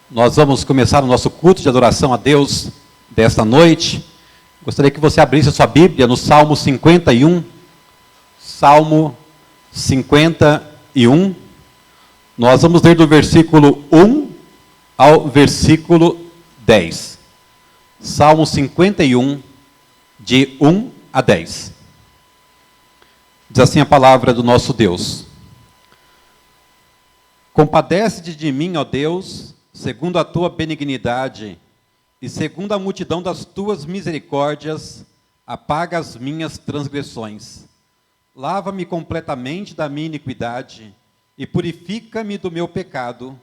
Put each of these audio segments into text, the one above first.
Nós vamos começar o nosso culto de adoração a Deus desta noite. Gostaria que você abrisse a sua Bíblia no Salmo 51. Salmo 51. Nós vamos ler do versículo 1 ao versículo 10. Salmo 51, de 1 a 10. Diz assim a palavra do nosso Deus. Compadece-te de mim, ó Deus, segundo a tua benignidade, e segundo a multidão das tuas misericórdias, apaga as minhas transgressões. Lava-me completamente da minha iniquidade, e purifica-me do meu pecado,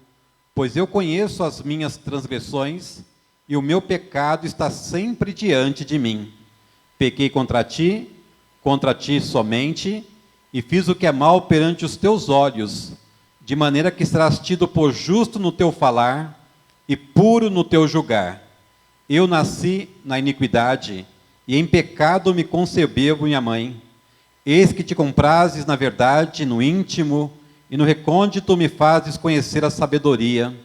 pois eu conheço as minhas transgressões, e o meu pecado está sempre diante de mim. Pequei contra ti somente, e fiz o que é mal perante os teus olhos, de maneira que serás tido por justo no teu falar e puro no teu julgar. Eu nasci na iniquidade, e em pecado me concebeu minha mãe. Eis que te comprases na verdade, no íntimo, e no recôndito me fazes conhecer a sabedoria.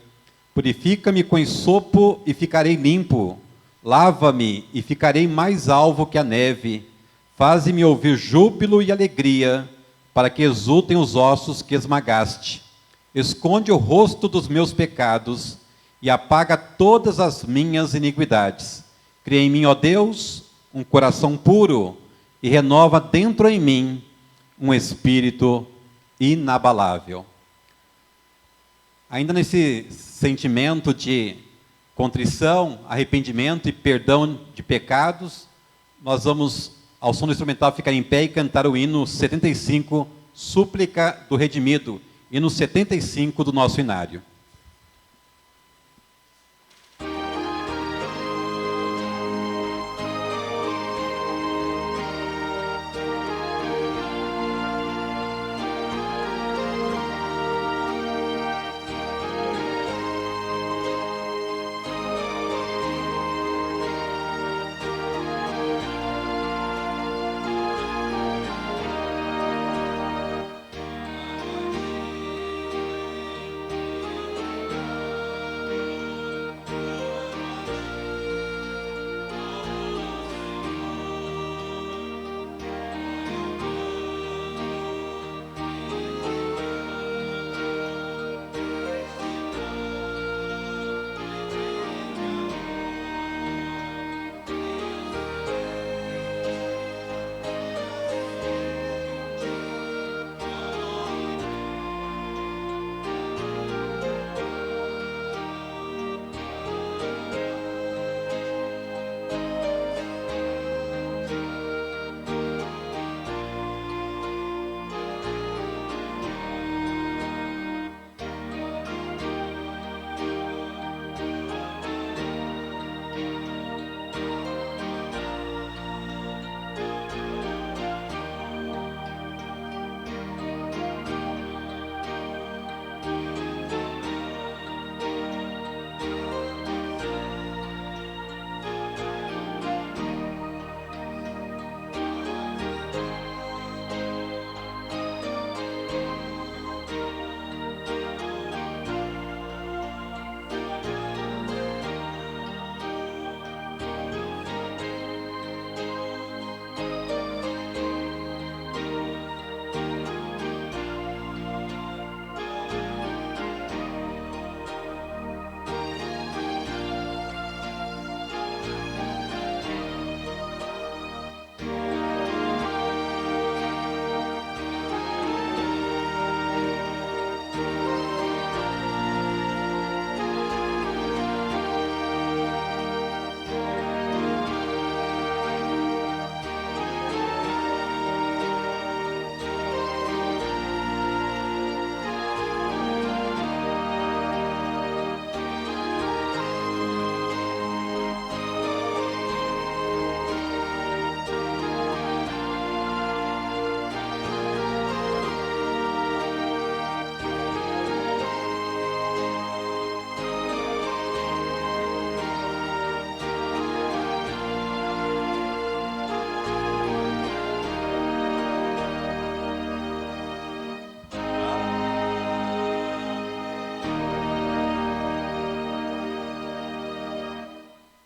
Purifica-me com esopo e ficarei limpo. Lava-me e ficarei mais alvo que a neve. Faze-me ouvir júbilo e alegria, para que exultem os ossos que esmagaste. Esconde o rosto dos meus pecados e apaga todas as minhas iniquidades. Cria em mim, ó Deus, um coração puro e renova dentro em mim um espírito inabalável. Ainda nesse sentimento de contrição, arrependimento e perdão de pecados, nós vamos, ao som do instrumental, ficar em pé e cantar o hino 75, Súplica do Redimido, hino 75 do nosso inário.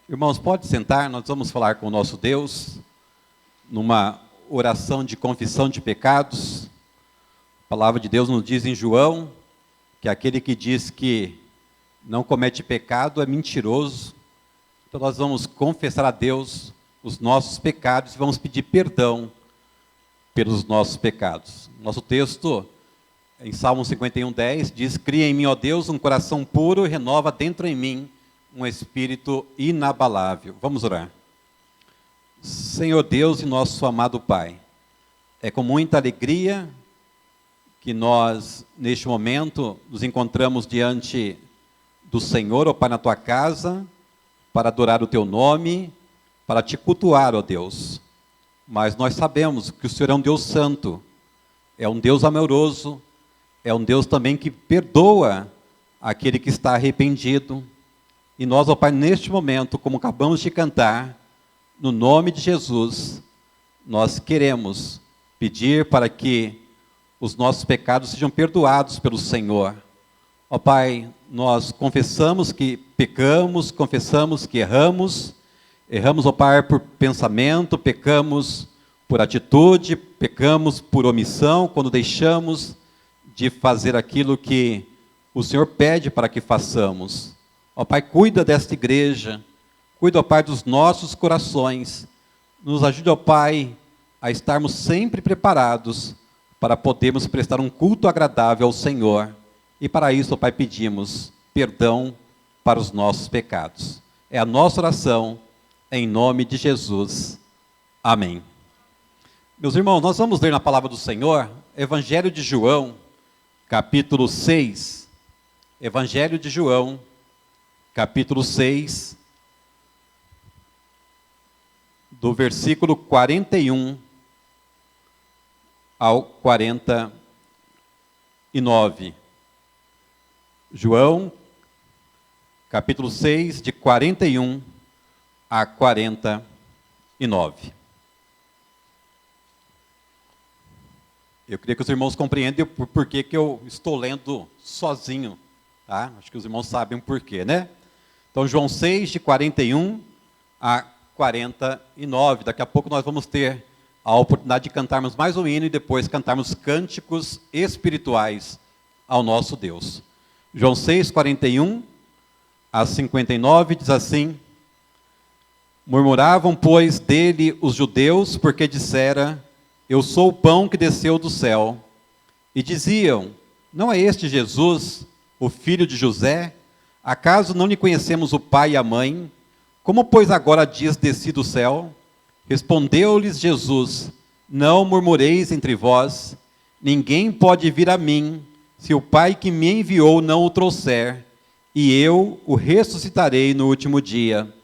Irmãos, pode sentar, nós vamos falar com o nosso Deus, numa oração de confissão de pecados. A palavra de Deus nos diz em João, que aquele que diz que não comete pecado é mentiroso. Então nós vamos confessar a Deus os nossos pecados e vamos pedir perdão pelos nossos pecados. Nosso texto, em Salmo 51:10, diz: cria em mim, ó Deus, um coração puro e renova dentro em mim um espírito inabalável. Vamos orar. Senhor Deus e nosso amado Pai, é com muita alegria que nós, neste momento, nos encontramos diante do Senhor, ó Pai, na Tua casa, para adorar o Teu nome, para Te cultuar, ó Deus. Mas nós sabemos que o Senhor é um Deus santo, é um Deus amoroso, é um Deus também que perdoa aquele que está arrependido. E nós, ó Pai, neste momento, como acabamos de cantar, no nome de Jesus, nós queremos pedir para que os nossos pecados sejam perdoados pelo Senhor. Ó Pai, nós confessamos que pecamos, confessamos que erramos, ó Pai, por pensamento, pecamos por atitude, pecamos por omissão, quando deixamos de fazer aquilo que o Senhor pede para que façamos. Ó Pai, cuida desta igreja, cuida, ó Pai, dos nossos corações, nos ajude, ó Pai, a estarmos sempre preparados para podermos prestar um culto agradável ao Senhor. E para isso, ó Pai, pedimos perdão para os nossos pecados. É a nossa oração, em nome de Jesus. Amém. Meus irmãos, nós vamos ler na palavra do Senhor, Evangelho de João, capítulo 6. Evangelho de João, capítulo 6, do versículo 41 ao 49. João, capítulo 6, de 41 a 49. Eu queria que os irmãos compreendam por que eu estou lendo sozinho, tá? Acho que os irmãos sabem o porquê, né? Então, João 6, de 41 a 49. Daqui a pouco nós vamos ter a oportunidade de cantarmos mais um hino e depois cantarmos cânticos espirituais ao nosso Deus. João 6, 41 a 59 diz assim: murmuravam, pois, dele os judeus, porque dissera: eu sou o pão que desceu do céu. E diziam: não é este Jesus, o filho de José? Acaso não lhe conhecemos o pai e a mãe? Como, pois, agora diz: desci do céu? Respondeu-lhes Jesus: não murmureis entre vós. Ninguém pode vir a mim, se o Pai que me enviou não o trouxer, e eu o ressuscitarei no último dia.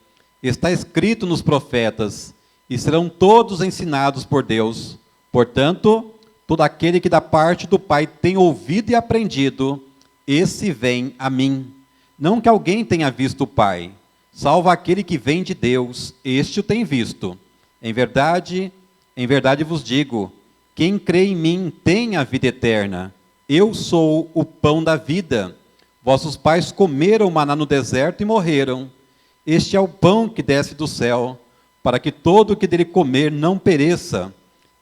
Está escrito nos profetas: e serão todos ensinados por Deus. Portanto, todo aquele que da parte do Pai tem ouvido e aprendido, esse vem a mim. Não que alguém tenha visto o Pai, salvo aquele que vem de Deus, este o tem visto. Em verdade vos digo, quem crê em mim tem a vida eterna. Eu sou o pão da vida. Vossos pais comeram maná no deserto e morreram. Este é o pão que desce do céu, para que todo o que dele comer não pereça.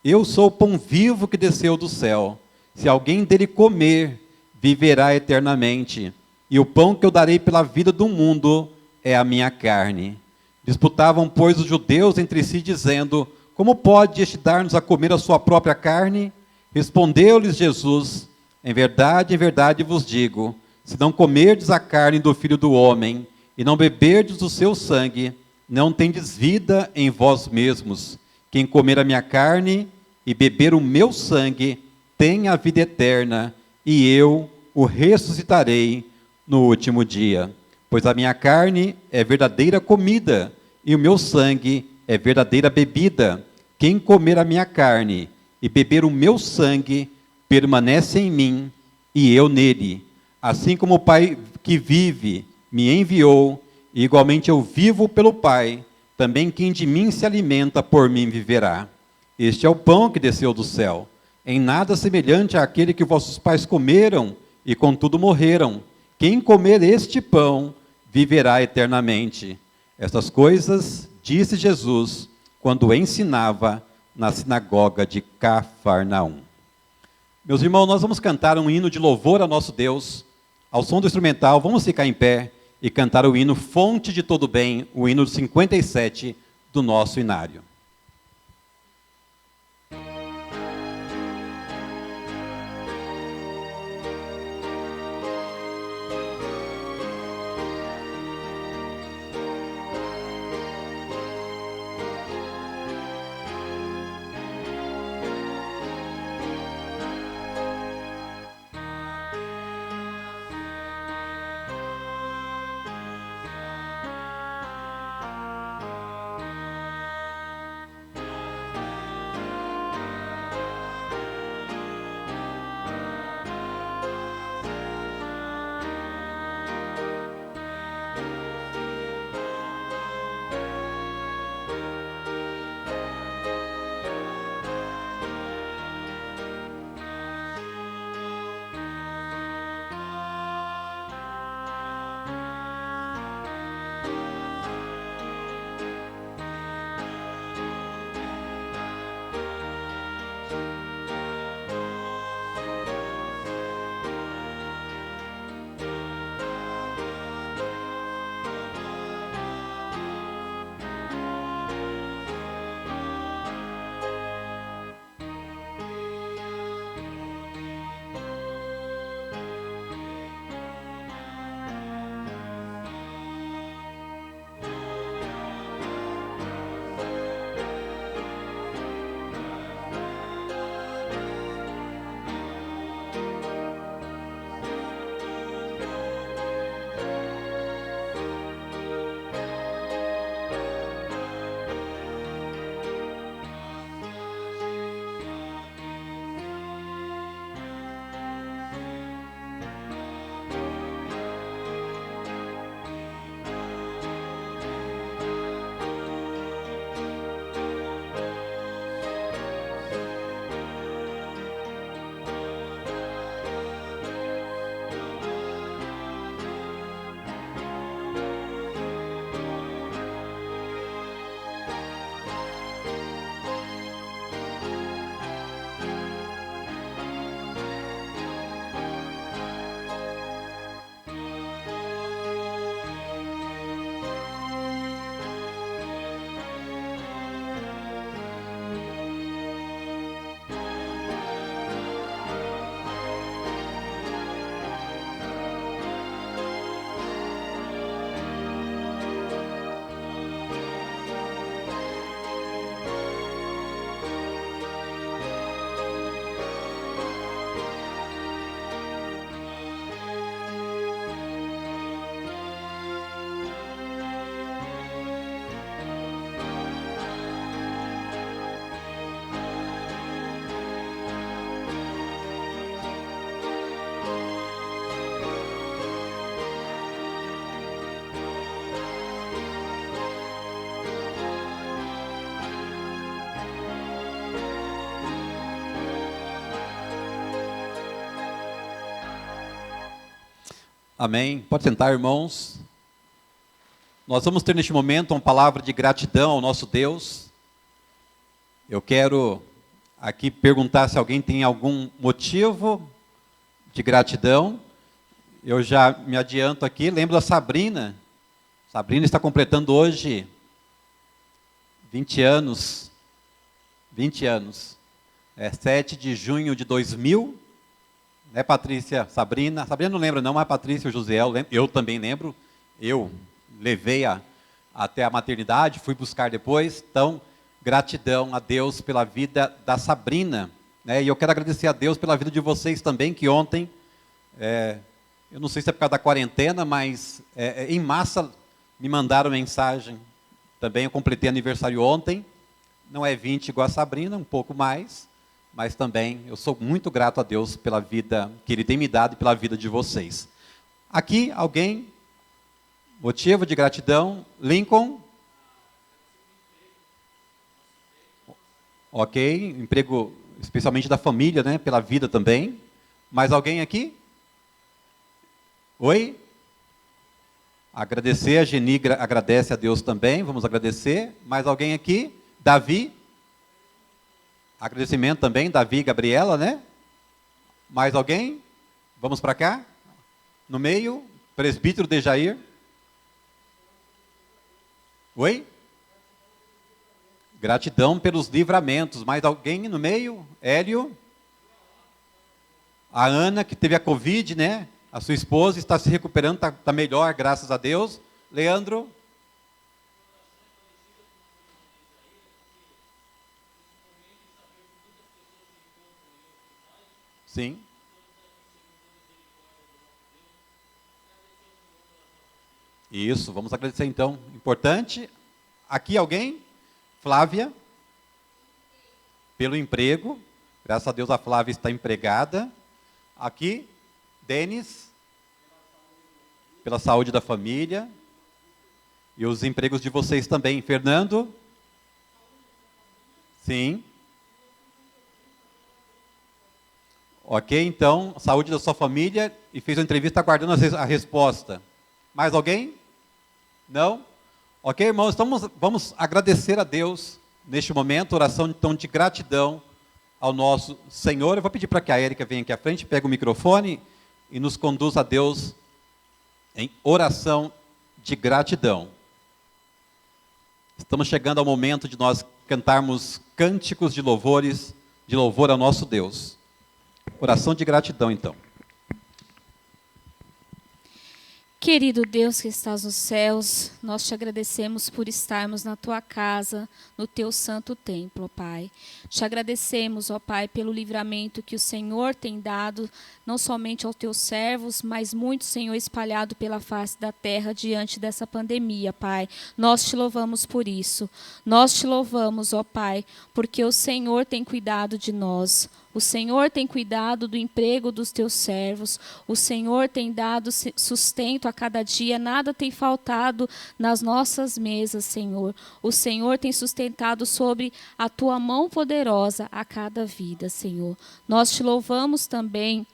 Eu sou o pão vivo que desceu do céu. Se alguém dele comer, viverá eternamente. E o pão que eu darei pela vida do mundo é a minha carne. Disputavam, pois, os judeus entre si, dizendo: como pode este dar-nos a comer a sua própria carne? Respondeu-lhes Jesus: em verdade vos digo, se não comerdes a carne do Filho do Homem, e não beberdes do seu sangue, não tendes vida em vós mesmos. Quem comer a minha carne e beber o meu sangue, tem a vida eterna, e eu o ressuscitarei no último dia. Pois a minha carne é verdadeira comida, e o meu sangue é verdadeira bebida. Quem comer a minha carne e beber o meu sangue, permanece em mim, e eu nele. Assim como o Pai que vive me enviou, e igualmente eu vivo pelo Pai, também quem de mim se alimenta, por mim viverá. Este é o pão que desceu do céu, em nada semelhante àquele que vossos pais comeram, e contudo morreram. Quem comer este pão, viverá eternamente. Essas coisas disse Jesus quando ensinava na sinagoga de Cafarnaum. Meus irmãos, nós vamos cantar um hino de louvor ao nosso Deus. Ao som do instrumental, vamos ficar em pé e cantar o hino Fonte de Todo Bem, o hino 57 do nosso inário. Amém. Pode sentar, irmãos. Nós vamos ter neste momento uma palavra de gratidão ao nosso Deus. Eu quero aqui perguntar se alguém tem algum motivo de gratidão. Eu já me adianto aqui, lembro da Sabrina. Sabrina está completando hoje 20 anos. 20 anos. É 7 de junho de 2000. Né, Patrícia, Sabrina? Sabrina não lembra não, mas Patrícia e o Josiel, eu também lembro. Eu levei até a maternidade, fui buscar depois. Então, gratidão a Deus pela vida da Sabrina. Né, e eu quero agradecer a Deus pela vida de vocês também, que ontem, eu não sei se é por causa da quarentena, mas em massa me mandaram mensagem. Também eu completei aniversário ontem. Não é 20 igual a Sabrina, um pouco mais. Mas também eu sou muito grato a Deus pela vida que Ele tem me dado e pela vida de vocês. Aqui, alguém? Motivo de gratidão? Lincoln? Ok, emprego especialmente da família, né? Pela vida também. Mais alguém aqui? Oi? Agradecer, a Geni agradece a Deus também, vamos agradecer. Mais alguém aqui? Davi? Agradecimento também, Davi e Gabriela, né? Mais alguém? Vamos para cá? No meio, presbítero Dejair. Oi? Gratidão pelos livramentos. Mais alguém no meio? Hélio? A Ana, que teve a Covid, né? A sua esposa está se recuperando, está melhor, graças a Deus. Leandro? Sim. Isso, vamos agradecer então. Importante. Aqui alguém? Flávia? Pelo emprego. Graças a Deus a Flávia está empregada. Aqui, Denis? Pela saúde da família. E os empregos de vocês também. Fernando? Sim. Ok, então, saúde da sua família. E fez uma entrevista aguardando a resposta. Mais alguém? Não? Ok, irmãos, vamos agradecer a Deus neste momento, oração então de gratidão ao nosso Senhor. Eu vou pedir para que a Érica venha aqui à frente, pegue o microfone e nos conduza a Deus em oração de gratidão. Estamos chegando ao momento de nós cantarmos cânticos de louvores, de louvor ao nosso Deus. Oração de gratidão, então. Querido Deus que estás nos céus, nós te agradecemos por estarmos na tua casa, no teu santo templo, ó Pai. Te agradecemos, ó Pai, pelo livramento que o Senhor tem dado, não somente aos teus servos, mas muito, Senhor, espalhado pela face da terra diante dessa pandemia, Pai. Nós te louvamos por isso. Nós te louvamos, ó Pai, porque o Senhor tem cuidado de nós. O Senhor tem cuidado do emprego dos teus servos. O Senhor tem dado sustento a cada dia. Nada tem faltado nas nossas mesas, Senhor. O Senhor tem sustentado sobre a tua mão poderosa a cada vida, Senhor. Nós te louvamos também,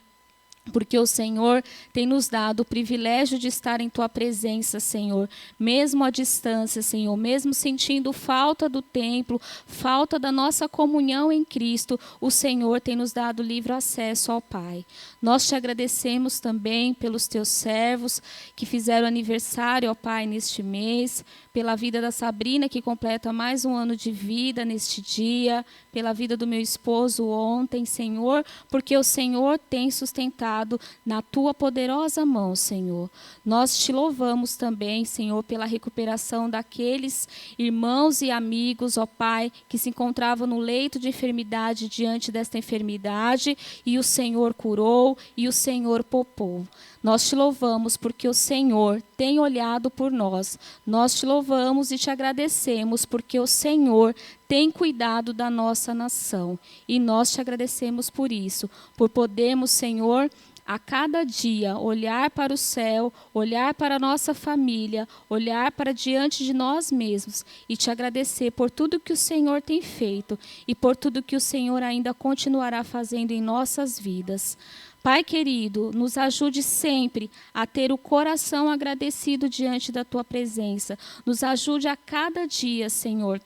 porque o Senhor tem nos dado o privilégio de estar em tua presença, Senhor, mesmo à distância, Senhor, mesmo sentindo falta do templo, falta da nossa comunhão em Cristo, o Senhor tem nos dado livre acesso ao Pai. Nós te agradecemos também pelos teus servos que fizeram aniversário, ó Pai, neste mês, pela vida da Sabrina, que completa mais um ano de vida neste dia, pela vida do meu esposo ontem, Senhor, porque o Senhor tem sustentado na tua poderosa mão, Senhor. Nós te louvamos também, Senhor, pela recuperação daqueles irmãos e amigos, ó Pai, que se encontravam no leito de enfermidade diante desta enfermidade, e o Senhor curou e o Senhor poupou. Nós te louvamos porque o Senhor tem olhado por nós. Nós te louvamos e te agradecemos porque o Senhor tem cuidado da nossa nação. E nós te agradecemos por isso, por podermos, Senhor, a cada dia olhar para o céu, olhar para a nossa família, olhar para diante de nós mesmos e te agradecer por tudo que o Senhor tem feito e por tudo que o Senhor ainda continuará fazendo em nossas vidas. Pai querido, nos ajude sempre a ter o coração agradecido diante da tua presença. Nos ajude a cada dia, Senhor,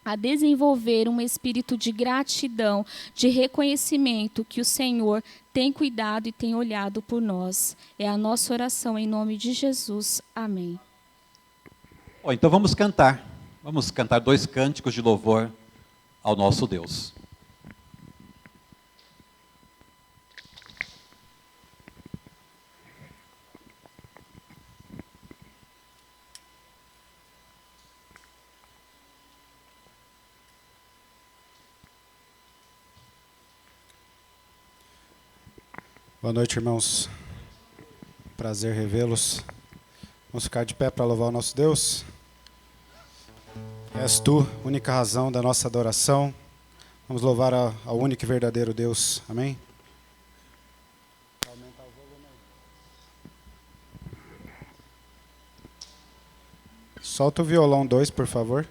a desenvolver um espírito de gratidão, de reconhecimento que o Senhor tem cuidado e tem olhado por nós. É a nossa oração em nome de Jesus. Amém. Então vamos cantar. Vamos cantar 2 cânticos de louvor ao nosso Deus. Boa noite, irmãos. Prazer revê-los. Vamos ficar de pé para louvar o nosso Deus. És tu, única razão da nossa adoração. Vamos louvar ao único e verdadeiro Deus. Amém? Aumentar o volume aí. Solta o violão 2, por favor.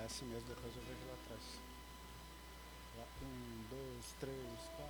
assim mesmo, depois eu vejo lá atrás. 1, 2, 3, 4.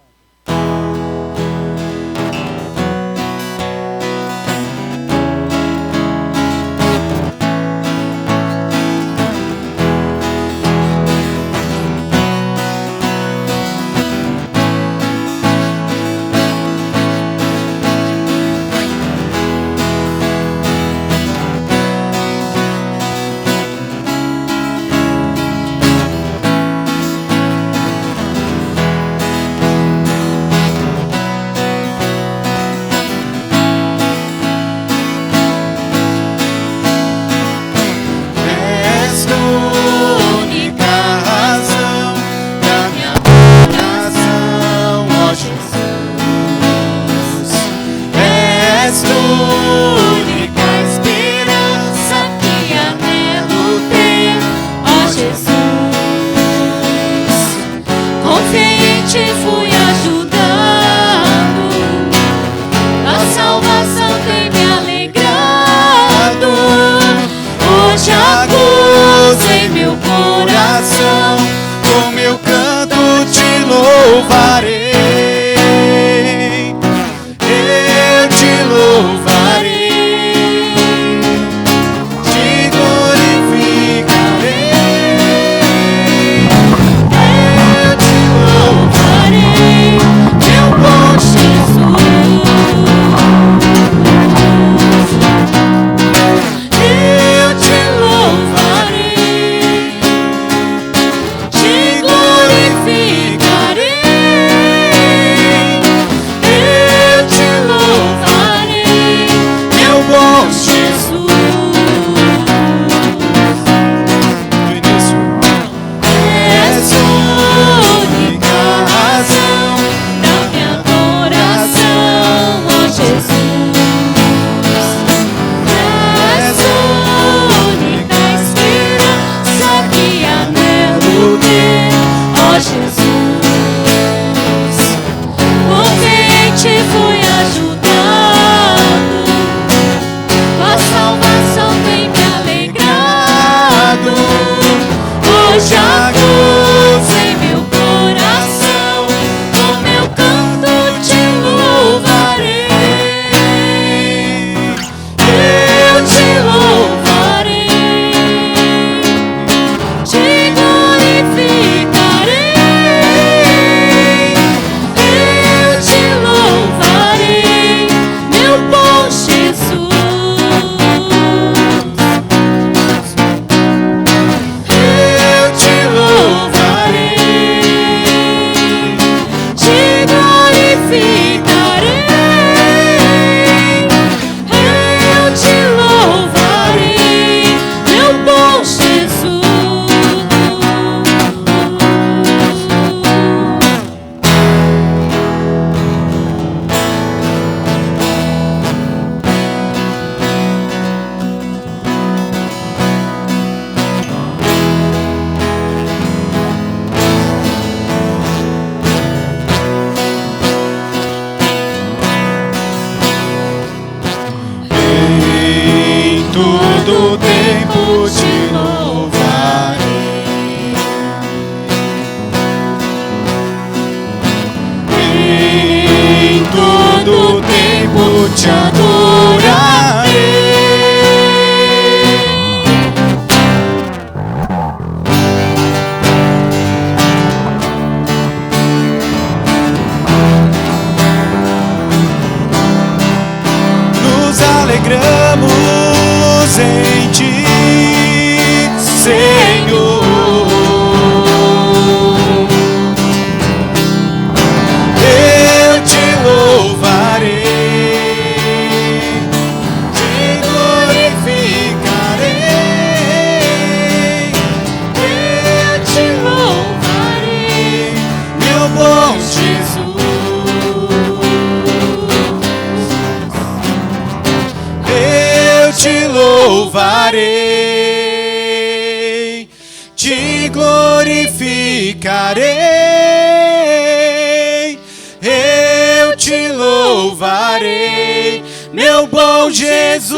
louvarei, te glorificarei, eu te louvarei, meu bom Jesus,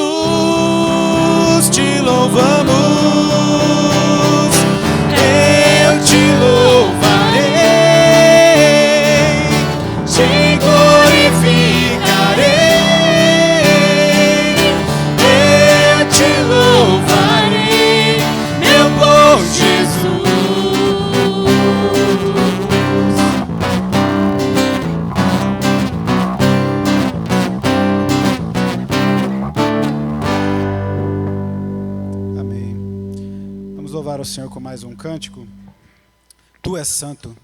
te louvamos, Vamos louvar o Senhor com mais um cântico. Tu és santo.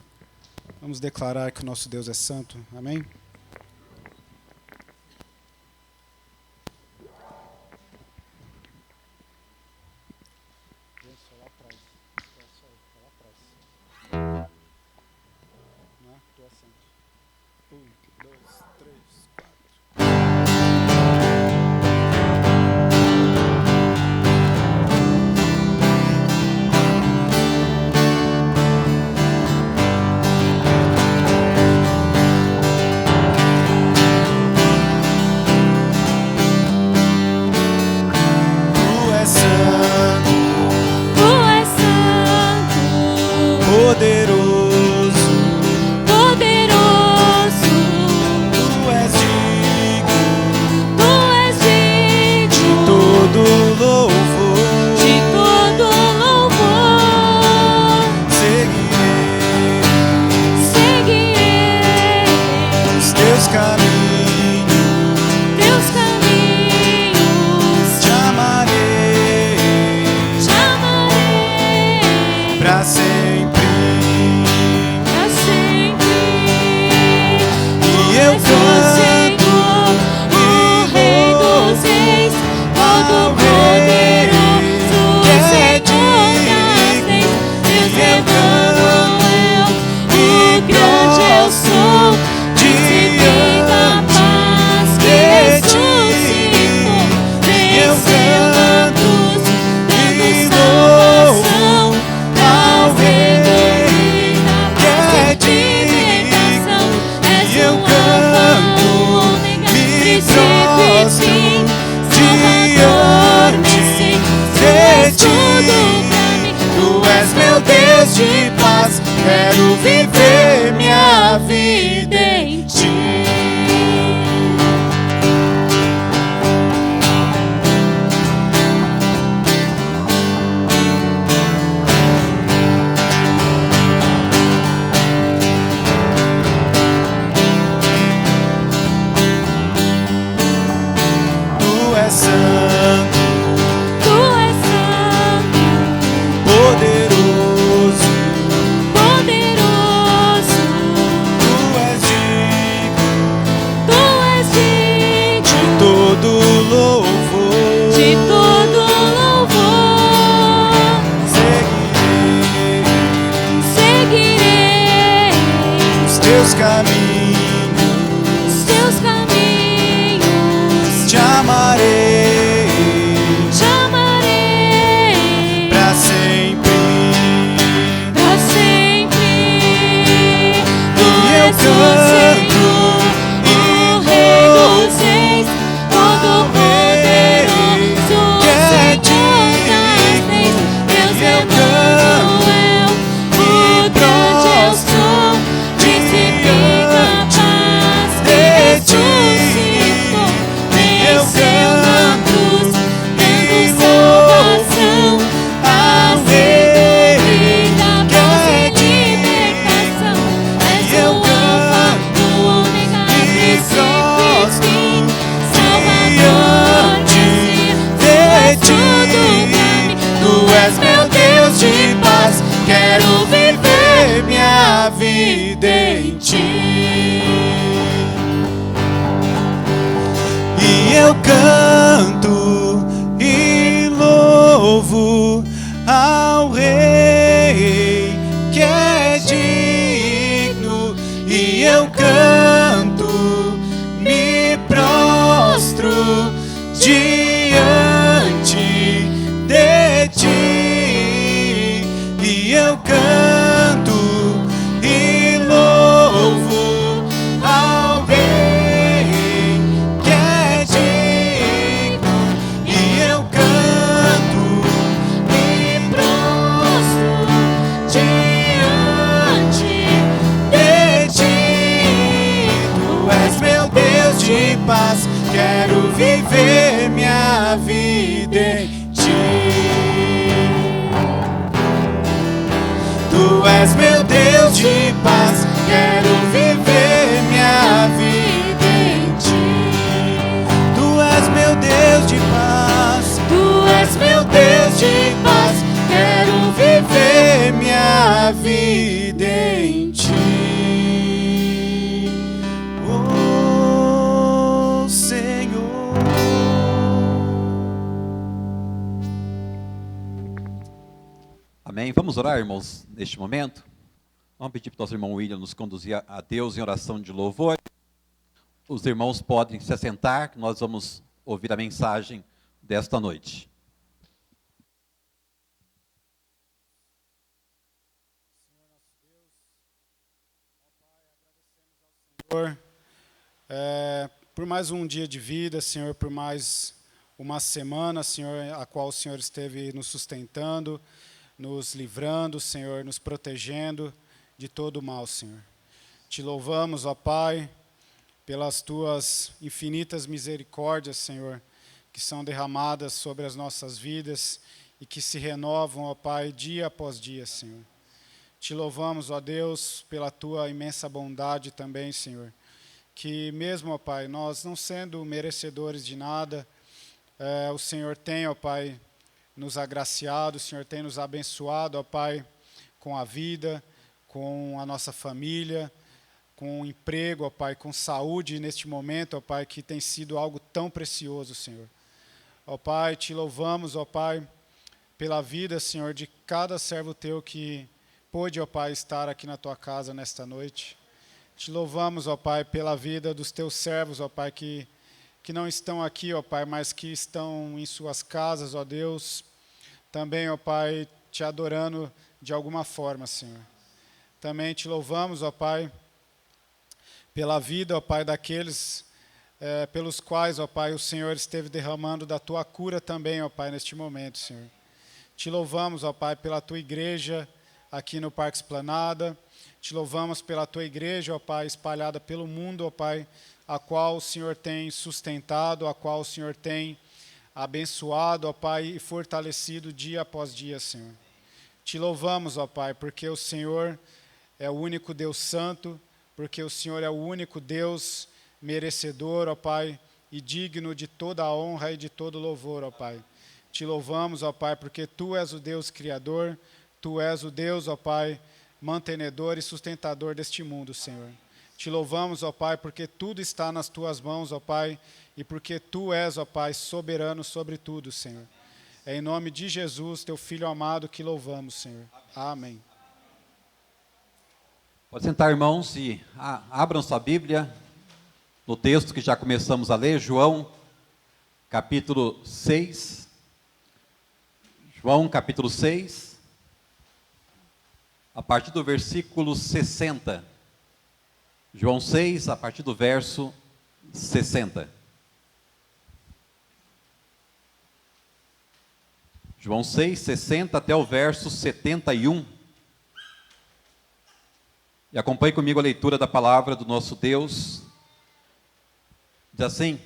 Vamos declarar que o nosso Deus é santo. Amém? Deus de paz, quero Amém? Vamos orar, irmãos, neste momento? Vamos pedir para o nosso irmão William nos conduzir a Deus em oração de louvor. Os irmãos podem se assentar, que nós vamos ouvir a mensagem desta noite. Senhor, por mais um dia de vida, Senhor, por mais uma semana, Senhor, a qual o Senhor esteve nos sustentando, nos livrando, Senhor, nos protegendo de todo o mal, Senhor. Te louvamos, ó Pai, pelas Tuas infinitas misericórdias, Senhor, que são derramadas sobre as nossas vidas e que se renovam, ó Pai, dia após dia, Senhor. Te louvamos, ó Deus, pela Tua imensa bondade também, Senhor, que mesmo, ó Pai, nós não sendo merecedores de nada, o Senhor tem, ó Pai, nos agraciado, o Senhor tem nos abençoado, ó Pai, com a vida, com a nossa família, com o emprego, ó Pai, com saúde neste momento, ó Pai, que tem sido algo tão precioso, Senhor. Ó Pai, te louvamos, ó Pai, pela vida, Senhor, de cada servo Teu que pôde, ó Pai, estar aqui na Tua casa nesta noite. Te louvamos, ó Pai, pela vida dos Teus servos, ó Pai, que não estão aqui, ó Pai, mas que estão em suas casas, ó Deus, também, ó Pai, te adorando de alguma forma, Senhor. Também te louvamos, ó Pai, pela vida, ó Pai, daqueles pelos quais, ó Pai, o Senhor esteve derramando da Tua cura também, ó Pai, neste momento, Senhor. Te louvamos, ó Pai, pela Tua igreja aqui no Parque Esplanada. Te louvamos pela Tua igreja, ó Pai, espalhada pelo mundo, ó Pai, a qual o Senhor tem sustentado, a qual o Senhor tem abençoado, ó Pai, e fortalecido dia após dia, Senhor. Te louvamos, ó Pai, porque o Senhor é o único Deus santo, porque o Senhor é o único Deus merecedor, ó Pai, e digno de toda a honra e de todo louvor, ó Pai. Te louvamos, ó Pai, porque Tu és o Deus Criador, Tu és o Deus, ó Pai, mantenedor e sustentador deste mundo, Senhor. Te louvamos, ó Pai, porque tudo está nas Tuas mãos, ó Pai, e porque Tu és, ó Pai, soberano sobre tudo, Senhor. É em nome de Jesus, Teu Filho amado, que louvamos, Senhor. Amém. Pode sentar, irmãos, e abram sua Bíblia no texto que já começamos a ler, João, capítulo 6. João, capítulo 6, a partir do versículo 60. João 6, a partir do verso 60. João 6, 60 até o verso 71. E acompanhe comigo a leitura da palavra do nosso Deus. Diz assim: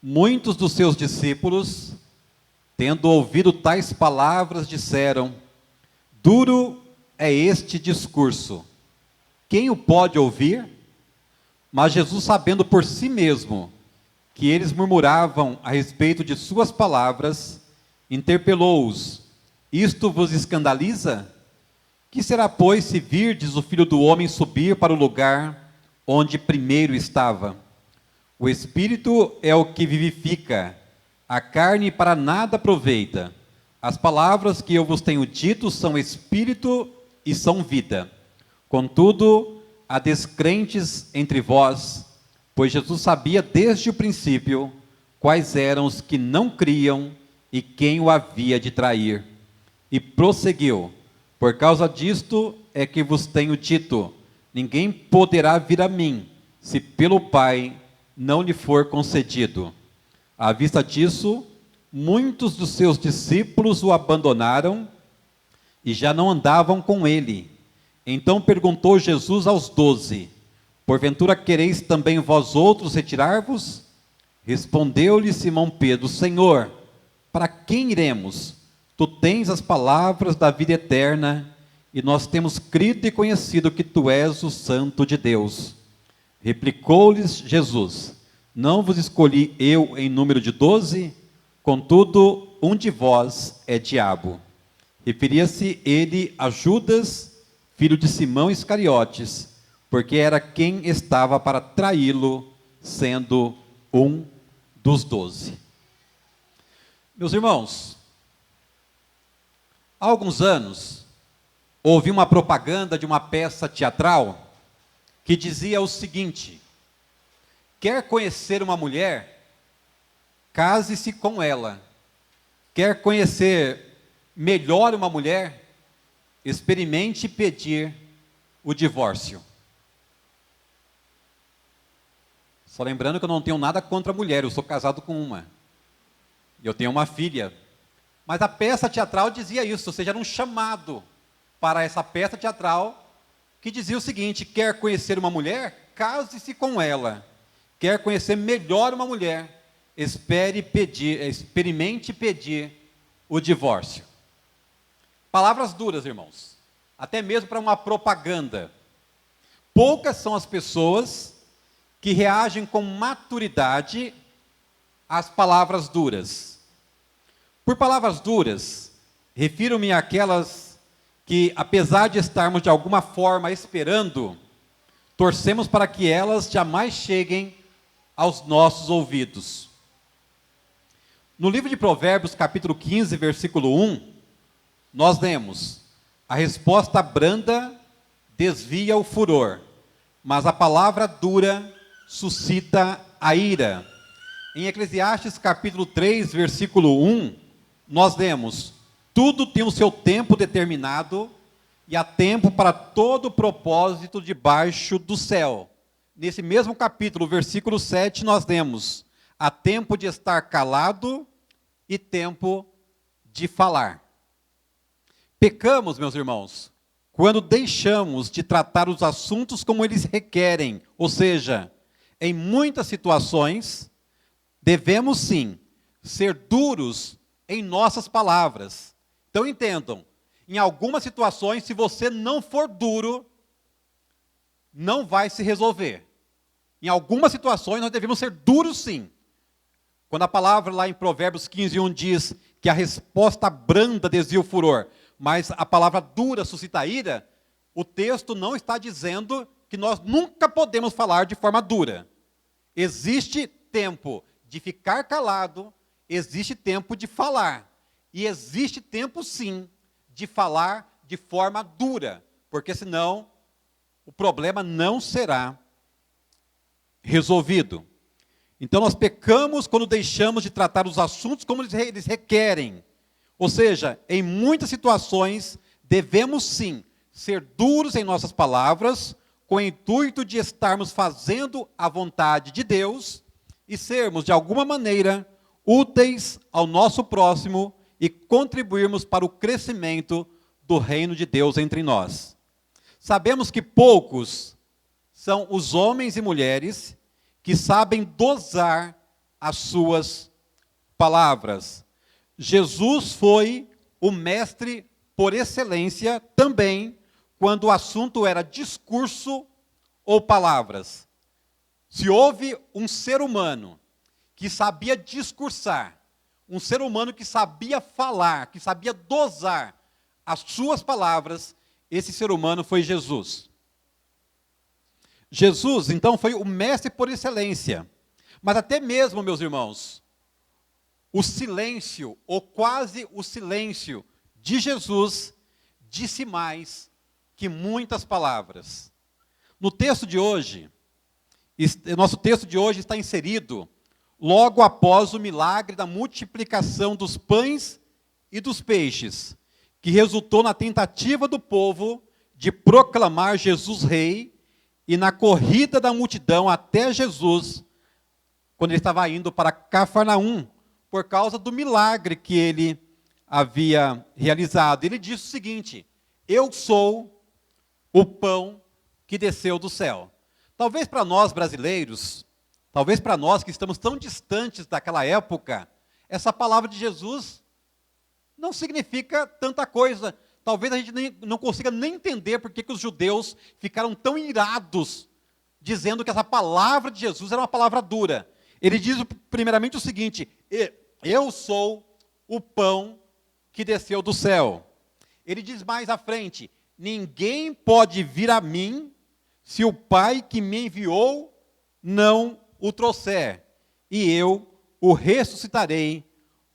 muitos dos seus discípulos, tendo ouvido tais palavras, disseram: duro é este discurso, quem o pode ouvir? Mas Jesus, sabendo por si mesmo que eles murmuravam a respeito de suas palavras, interpelou-os: isto vos escandaliza? Que será, pois, se virdes o Filho do Homem subir para o lugar onde primeiro estava? O Espírito é o que vivifica, a carne para nada aproveita. As palavras que eu vos tenho dito são Espírito e são vida. Contudo, há descrentes entre vós, pois Jesus sabia desde o princípio quais eram os que não criam e quem o havia de trair. E prosseguiu: por causa disto é que vos tenho dito, ninguém poderá vir a mim, se pelo Pai não lhe for concedido. À vista disso, muitos dos seus discípulos o abandonaram e já não andavam com ele. Então perguntou Jesus aos 12, porventura quereis também vós outros retirar-vos? Respondeu-lhe Simão Pedro: Senhor, para quem iremos? Tu tens as palavras da vida eterna, e nós temos crido e conhecido que Tu és o Santo de Deus. Replicou-lhes Jesus: não vos escolhi eu em número de 12? Contudo, um de vós é diabo. Referia-se ele a Judas, filho de Simão Iscariotes, porque era quem estava para traí-lo, sendo um dos 12. Meus irmãos, Há alguns anos, ouvi uma propaganda de uma peça teatral que dizia o seguinte: quer conhecer uma mulher? Case-se com ela. Quer conhecer melhor uma mulher? Experimente pedir o divórcio. Só lembrando que eu não tenho nada contra a mulher, eu sou casado com uma. E eu tenho uma filha. Mas a peça teatral dizia isso, ou seja, era um chamado para essa peça teatral que dizia o seguinte: quer conhecer uma mulher? Case-se com ela. Quer conhecer melhor uma mulher? Experimente pedir o divórcio. Palavras duras, irmãos. Até mesmo para uma propaganda. Poucas são as pessoas que reagem com maturidade às palavras duras. Por palavras duras, refiro-me àquelas que, apesar de estarmos de alguma forma esperando, torcemos para que elas jamais cheguem aos nossos ouvidos. No livro de Provérbios, capítulo 15, versículo 1, nós lemos: a resposta branda desvia o furor, mas a palavra dura suscita a ira. Em Eclesiastes, capítulo 3, versículo 1, nós lemos: tudo tem o seu tempo determinado, e há tempo para todo propósito debaixo do céu. Nesse mesmo capítulo, versículo 7, nós lemos: há tempo de estar calado e tempo de falar. Pecamos, meus irmãos, quando deixamos de tratar os assuntos como eles requerem, ou seja, em muitas situações, devemos sim ser duros em nossas palavras. Então entendam, em algumas situações, se você não for duro, não vai se resolver. Em algumas situações nós devemos ser duros sim. Quando a palavra lá em Provérbios 15, 1 diz que a resposta branda desvia o furor, mas a palavra dura suscita a ira, o texto não está dizendo que nós nunca podemos falar de forma dura. Existe tempo de ficar calado, existe tempo de falar. E existe tempo, sim, de falar de forma dura, porque senão o problema não será resolvido. Então nós pecamos quando deixamos de tratar os assuntos como eles requerem. Ou seja, em muitas situações, devemos sim ser duros em nossas palavras, com o intuito de estarmos fazendo a vontade de Deus e sermos, de alguma maneira, úteis ao nosso próximo e contribuirmos para o crescimento do reino de Deus entre nós. Sabemos que poucos são os homens e mulheres que sabem dosar as suas palavras. Jesus foi o mestre por excelência também quando o assunto era discurso ou palavras. Se houve um ser humano que sabia discursar, um ser humano que sabia falar, que sabia dosar as suas palavras, esse ser humano foi Jesus. Jesus, então, foi o mestre por excelência. Mas até mesmo, meus irmãos, o silêncio, ou quase o silêncio de Jesus, disse mais que muitas palavras. No texto de hoje, nosso texto de hoje está inserido logo após o milagre da multiplicação dos pães e dos peixes, que resultou na tentativa do povo de proclamar Jesus rei e na corrida da multidão até Jesus, quando ele estava indo para Cafarnaum, por causa do milagre que ele havia realizado. Ele disse o seguinte: eu sou o pão que desceu do céu. Talvez para nós brasileiros, talvez para nós que estamos tão distantes daquela época, essa palavra de Jesus não significa tanta coisa. Talvez a gente não consiga nem entender por que os judeus ficaram tão irados, dizendo que essa palavra de Jesus era uma palavra dura. Ele diz primeiramente o seguinte: eu sou o pão que desceu do céu. Ele diz mais à frente: ninguém pode vir a mim se o Pai que me enviou não o trouxer, e eu o ressuscitarei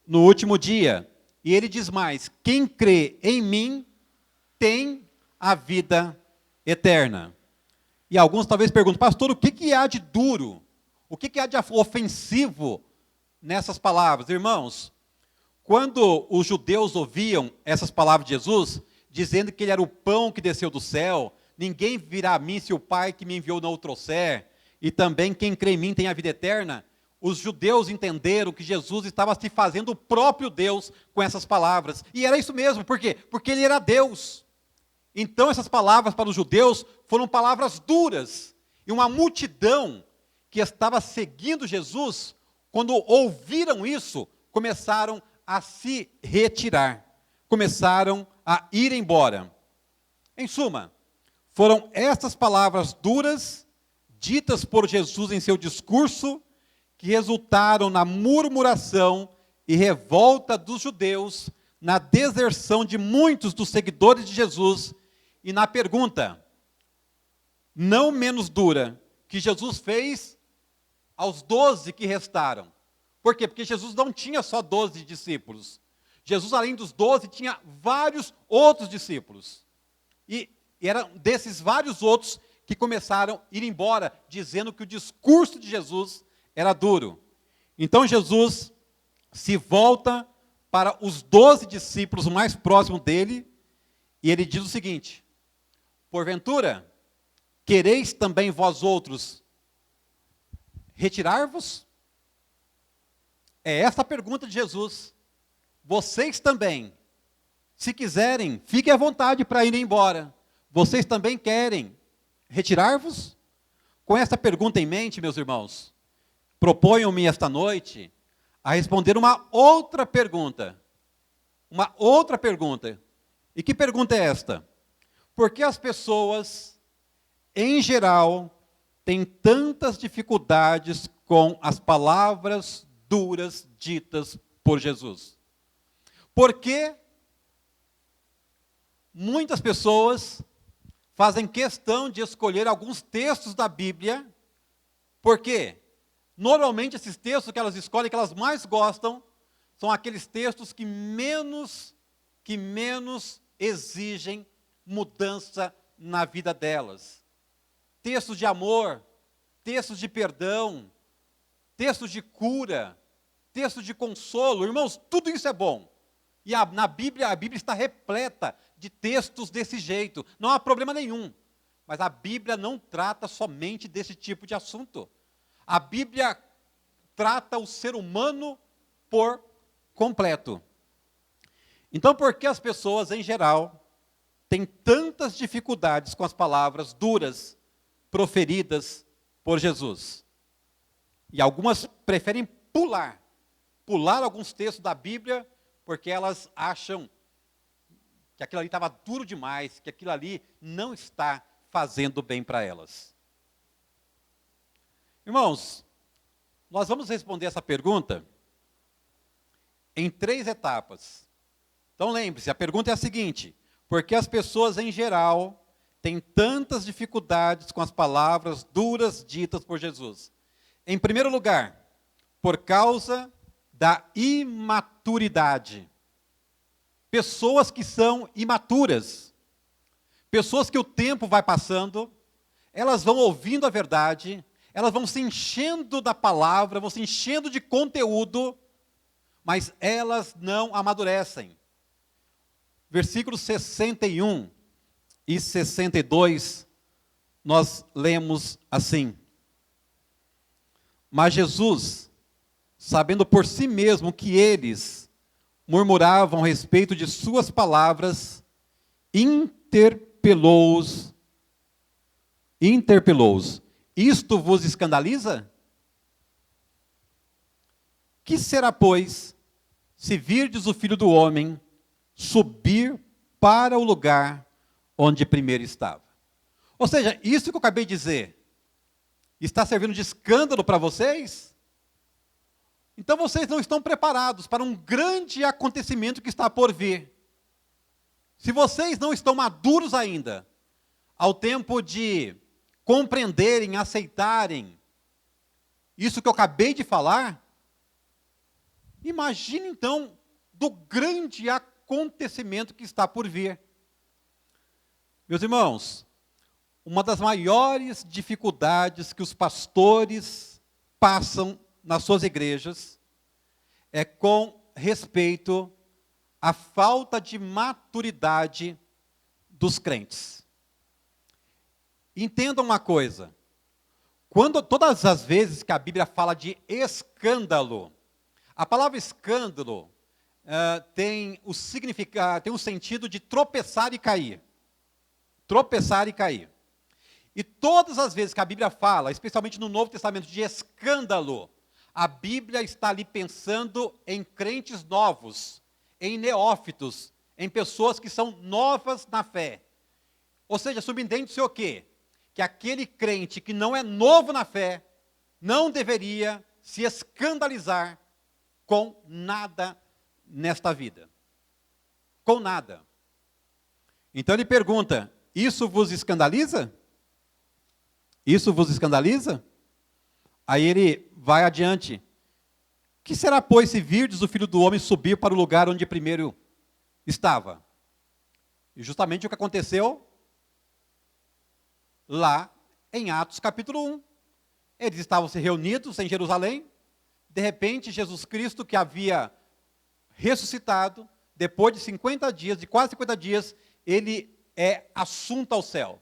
no último dia. E ele diz mais: quem crê em mim tem a vida eterna. E alguns talvez perguntem: pastor, o que há de duro? O que há de ofensivo nessas palavras? Irmãos, quando os judeus ouviam essas palavras de Jesus, dizendo que ele era o pão que desceu do céu, ninguém virá a mim se o Pai que me enviou não o trouxer, e também quem crê em mim tem a vida eterna, os judeus entenderam que Jesus estava se fazendo o próprio Deus com essas palavras. E era isso mesmo, por quê? Porque ele era Deus. Então essas palavras para os judeus foram palavras duras. E uma multidão que estava seguindo Jesus, quando ouviram isso, começaram a se retirar. Começaram a ir embora. Em suma, foram estas palavras duras, ditas por Jesus em seu discurso, que resultaram na murmuração e revolta dos judeus, na deserção de muitos dos seguidores de Jesus e na pergunta, não menos dura, que Jesus fez aos 12 que restaram. Por quê? Porque Jesus não tinha só 12 discípulos. Jesus, além dos 12, tinha vários outros discípulos. E eram desses vários outros que começaram a ir embora, dizendo que o discurso de Jesus era duro. Então Jesus se volta para os 12 discípulos mais próximos dele, e ele diz o seguinte: porventura, quereis também vós outros retirar-vos? É essa a pergunta de Jesus. Vocês também, se quiserem, fiquem à vontade para ir embora. Vocês também querem retirar-vos? Com essa pergunta em mente, meus irmãos, proponham-me esta noite a responder uma outra pergunta. Uma outra pergunta. E que pergunta é esta? Por que as pessoas, em geral, têm tantas dificuldades com as palavras duras ditas por Jesus? Por que muitas pessoas fazem questão de escolher alguns textos da Bíblia? Por quê? Normalmente esses textos que elas escolhem, que elas mais gostam, são aqueles textos que menos exigem mudança na vida delas. Textos de amor, textos de perdão, textos de cura, textos de consolo. Irmãos, tudo isso é bom. E na Bíblia, a Bíblia está repleta de textos desse jeito. Não há problema nenhum. Mas a Bíblia não trata somente desse tipo de assunto. A Bíblia trata o ser humano por completo. Então, por que as pessoas, em geral, têm tantas dificuldades com as palavras duras proferidas por Jesus? E algumas preferem pular alguns textos da Bíblia, porque elas acham que aquilo ali estava duro demais, que aquilo ali não está fazendo bem para elas. Irmãos, nós vamos responder essa pergunta em 3 etapas. Então lembre-se, a pergunta é a seguinte: por que as pessoas em geral têm tantas dificuldades com as palavras duras ditas por Jesus? Em primeiro lugar, por causa da imaturidade. Pessoas que são imaturas, pessoas que o tempo vai passando, elas vão ouvindo a verdade, elas vão se enchendo da palavra, vão se enchendo de conteúdo, mas elas não amadurecem. Versículos 61 e 62, nós lemos assim: mas Jesus, sabendo por si mesmo que eles murmuravam a respeito de suas palavras, interpelou-os. Isto vos escandaliza? Que será, pois, se virdes o Filho do Homem subir para o lugar onde primeiro estava? Ou seja, isso que eu acabei de dizer, está servindo de escândalo para vocês? Então vocês não estão preparados para um grande acontecimento que está por vir. Se vocês não estão maduros ainda, ao tempo de compreenderem, aceitarem isso que eu acabei de falar, imagine então do grande acontecimento que está por vir. Meus irmãos, uma das maiores dificuldades que os pastores passam nas suas igrejas é com respeito à falta de maturidade dos crentes. Entendam uma coisa, todas as vezes que a Bíblia fala de escândalo, a palavra escândalo tem o significado, tem o sentido de tropeçar e cair. Tropeçar e cair. E todas as vezes que a Bíblia fala, especialmente no Novo Testamento, de escândalo, a Bíblia está ali pensando em crentes novos, em neófitos, em pessoas que são novas na fé. Ou seja, subentende-se o quê? Que aquele crente que não é novo na fé, não deveria se escandalizar com nada nesta vida. Com nada. Então ele pergunta, isso vos escandaliza? Isso vos escandaliza? Aí ele vai adiante. Que será, pois, se virdes o Filho do Homem subir para o lugar onde primeiro estava? E justamente o que aconteceu lá em Atos capítulo 1. Eles estavam se reunidos em Jerusalém. De repente, Jesus Cristo, que havia ressuscitado, depois de 50 dias, de quase 50 dias, ele é assunto ao céu.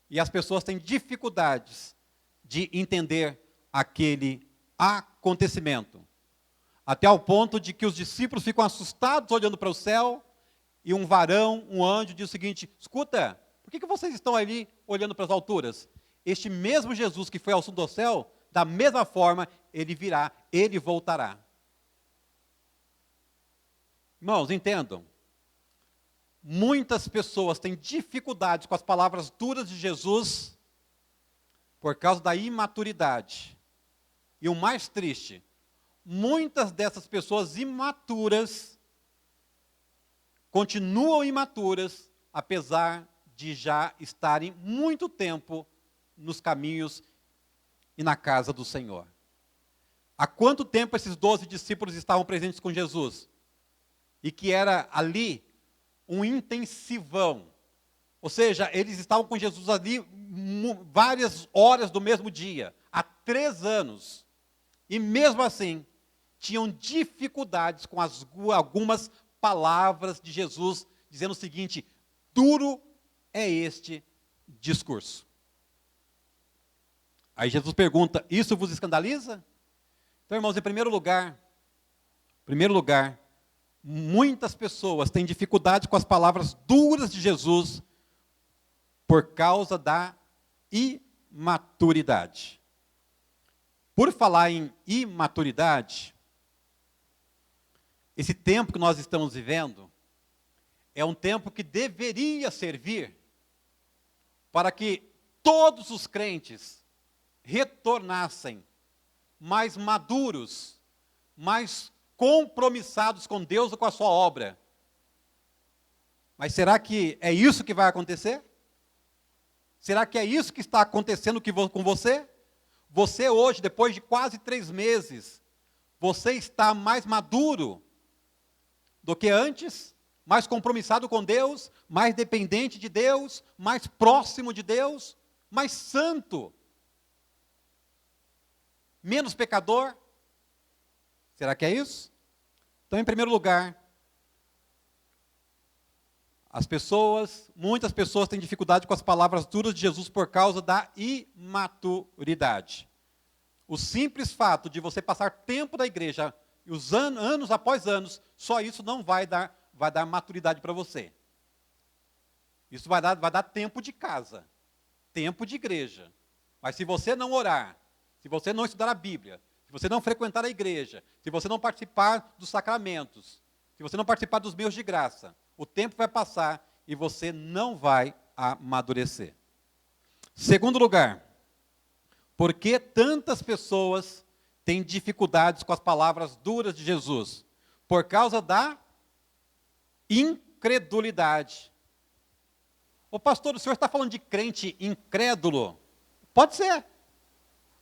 E as pessoas têm dificuldades de entender aquele acontecimento. Até ao ponto de que os discípulos ficam assustados olhando para o céu, e um varão, um anjo, diz o seguinte, escuta, por que vocês estão ali olhando para as alturas? Este mesmo Jesus que foi ao assunto ao céu, da mesma forma, ele virá, ele voltará. Irmãos, entendam. Muitas pessoas têm dificuldades com as palavras duras de Jesus por causa da imaturidade. E o mais triste, muitas dessas pessoas imaturas continuam imaturas, apesar de já estarem muito tempo nos caminhos e na casa do Senhor. Há quanto tempo esses 12 discípulos estavam presentes com Jesus? E que era ali um intensivão. Ou seja, eles estavam com Jesus ali várias horas do mesmo dia, há 3 anos. E mesmo assim, tinham dificuldades com algumas palavras de Jesus, dizendo o seguinte, duro é este discurso. Aí Jesus pergunta, isso vos escandaliza? Então, irmãos, em primeiro lugar, muitas pessoas têm dificuldade com as palavras duras de Jesus por causa da imaturidade. Por falar em imaturidade, esse tempo que nós estamos vivendo é um tempo que deveria servir para que todos os crentes retornassem mais maduros, mais compromissados com Deus e com a sua obra. Mas será que é isso que vai acontecer? Será que é isso que está acontecendo com você? Você hoje, depois de quase 3 meses, você está mais maduro do que antes? Mais compromissado com Deus? Mais dependente de Deus? Mais próximo de Deus? Mais santo? Menos pecador? Será que é isso? Então, em primeiro lugar, muitas pessoas têm dificuldade com as palavras duras de Jesus por causa da imaturidade. O simples fato de você passar tempo na igreja, e os anos após anos, só isso não vai dar maturidade para você. Isso vai dar tempo de casa, tempo de igreja. Mas se você não orar, se você não estudar a Bíblia, se você não frequentar a igreja, se você não participar dos sacramentos, se você não participar dos meios de graça, o tempo vai passar e você não vai amadurecer. Segundo lugar, por que tantas pessoas têm dificuldades com as palavras duras de Jesus? Por causa da incredulidade. Ô pastor, o senhor está falando de crente incrédulo? Pode ser.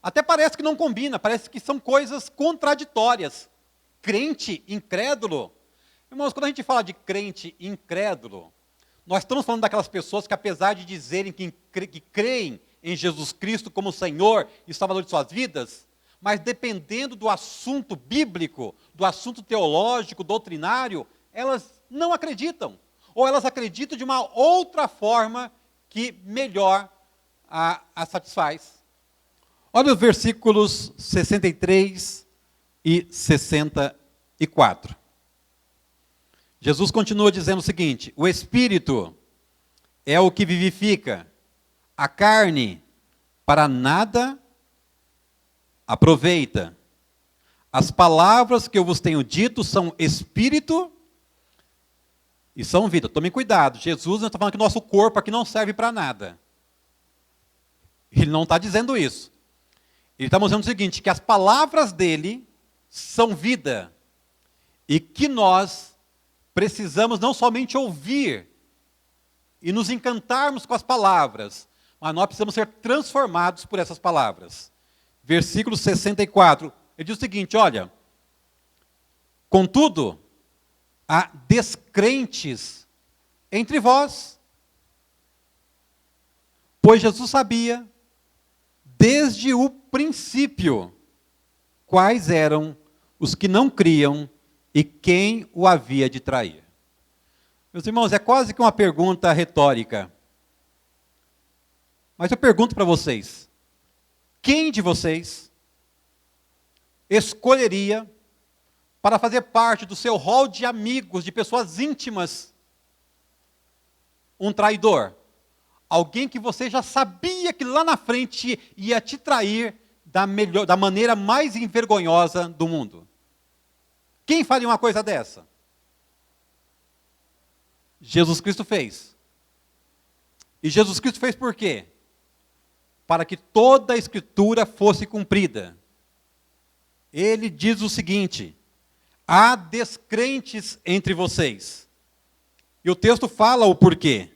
Até parece que não combina, parece que são coisas contraditórias. crente incrédulo. Irmãos, quando a gente fala de crente incrédulo, nós estamos falando daquelas pessoas que, apesar de dizerem que creem em Jesus Cristo como Senhor e Salvador de suas vidas, mas dependendo do assunto bíblico, do assunto teológico, doutrinário, elas não acreditam. Ou elas acreditam de uma outra forma que melhor a satisfaz. Olha os versículos 63 e 64. Jesus continua dizendo o seguinte: o Espírito é o que vivifica, a carne para nada aproveita. As palavras que eu vos tenho dito são Espírito e são vida. Tomem cuidado, Jesus não está falando que o nosso corpo aqui não serve para nada. Ele não está dizendo isso. Ele está mostrando o seguinte, que as palavras dele são vida. E que nós precisamos não somente ouvir e nos encantarmos com as palavras, mas nós precisamos ser transformados por essas palavras. Versículo 64, ele diz o seguinte, olha, contudo, há descrentes entre vós, pois Jesus sabia, desde o princípio, quais eram os que não criam e quem o havia de trair. Meus irmãos, é quase que uma pergunta retórica. Mas eu pergunto para vocês, quem de vocês escolheria para fazer parte do seu rol de amigos, de pessoas íntimas, um traidor? Alguém que você já sabia que lá na frente ia te trair da maneira mais envergonhosa do mundo. Quem faria uma coisa dessa? Jesus Cristo fez. E Jesus Cristo fez por quê? Para que toda a Escritura fosse cumprida. Ele diz o seguinte: há descrentes entre vocês. E o texto fala o porquê.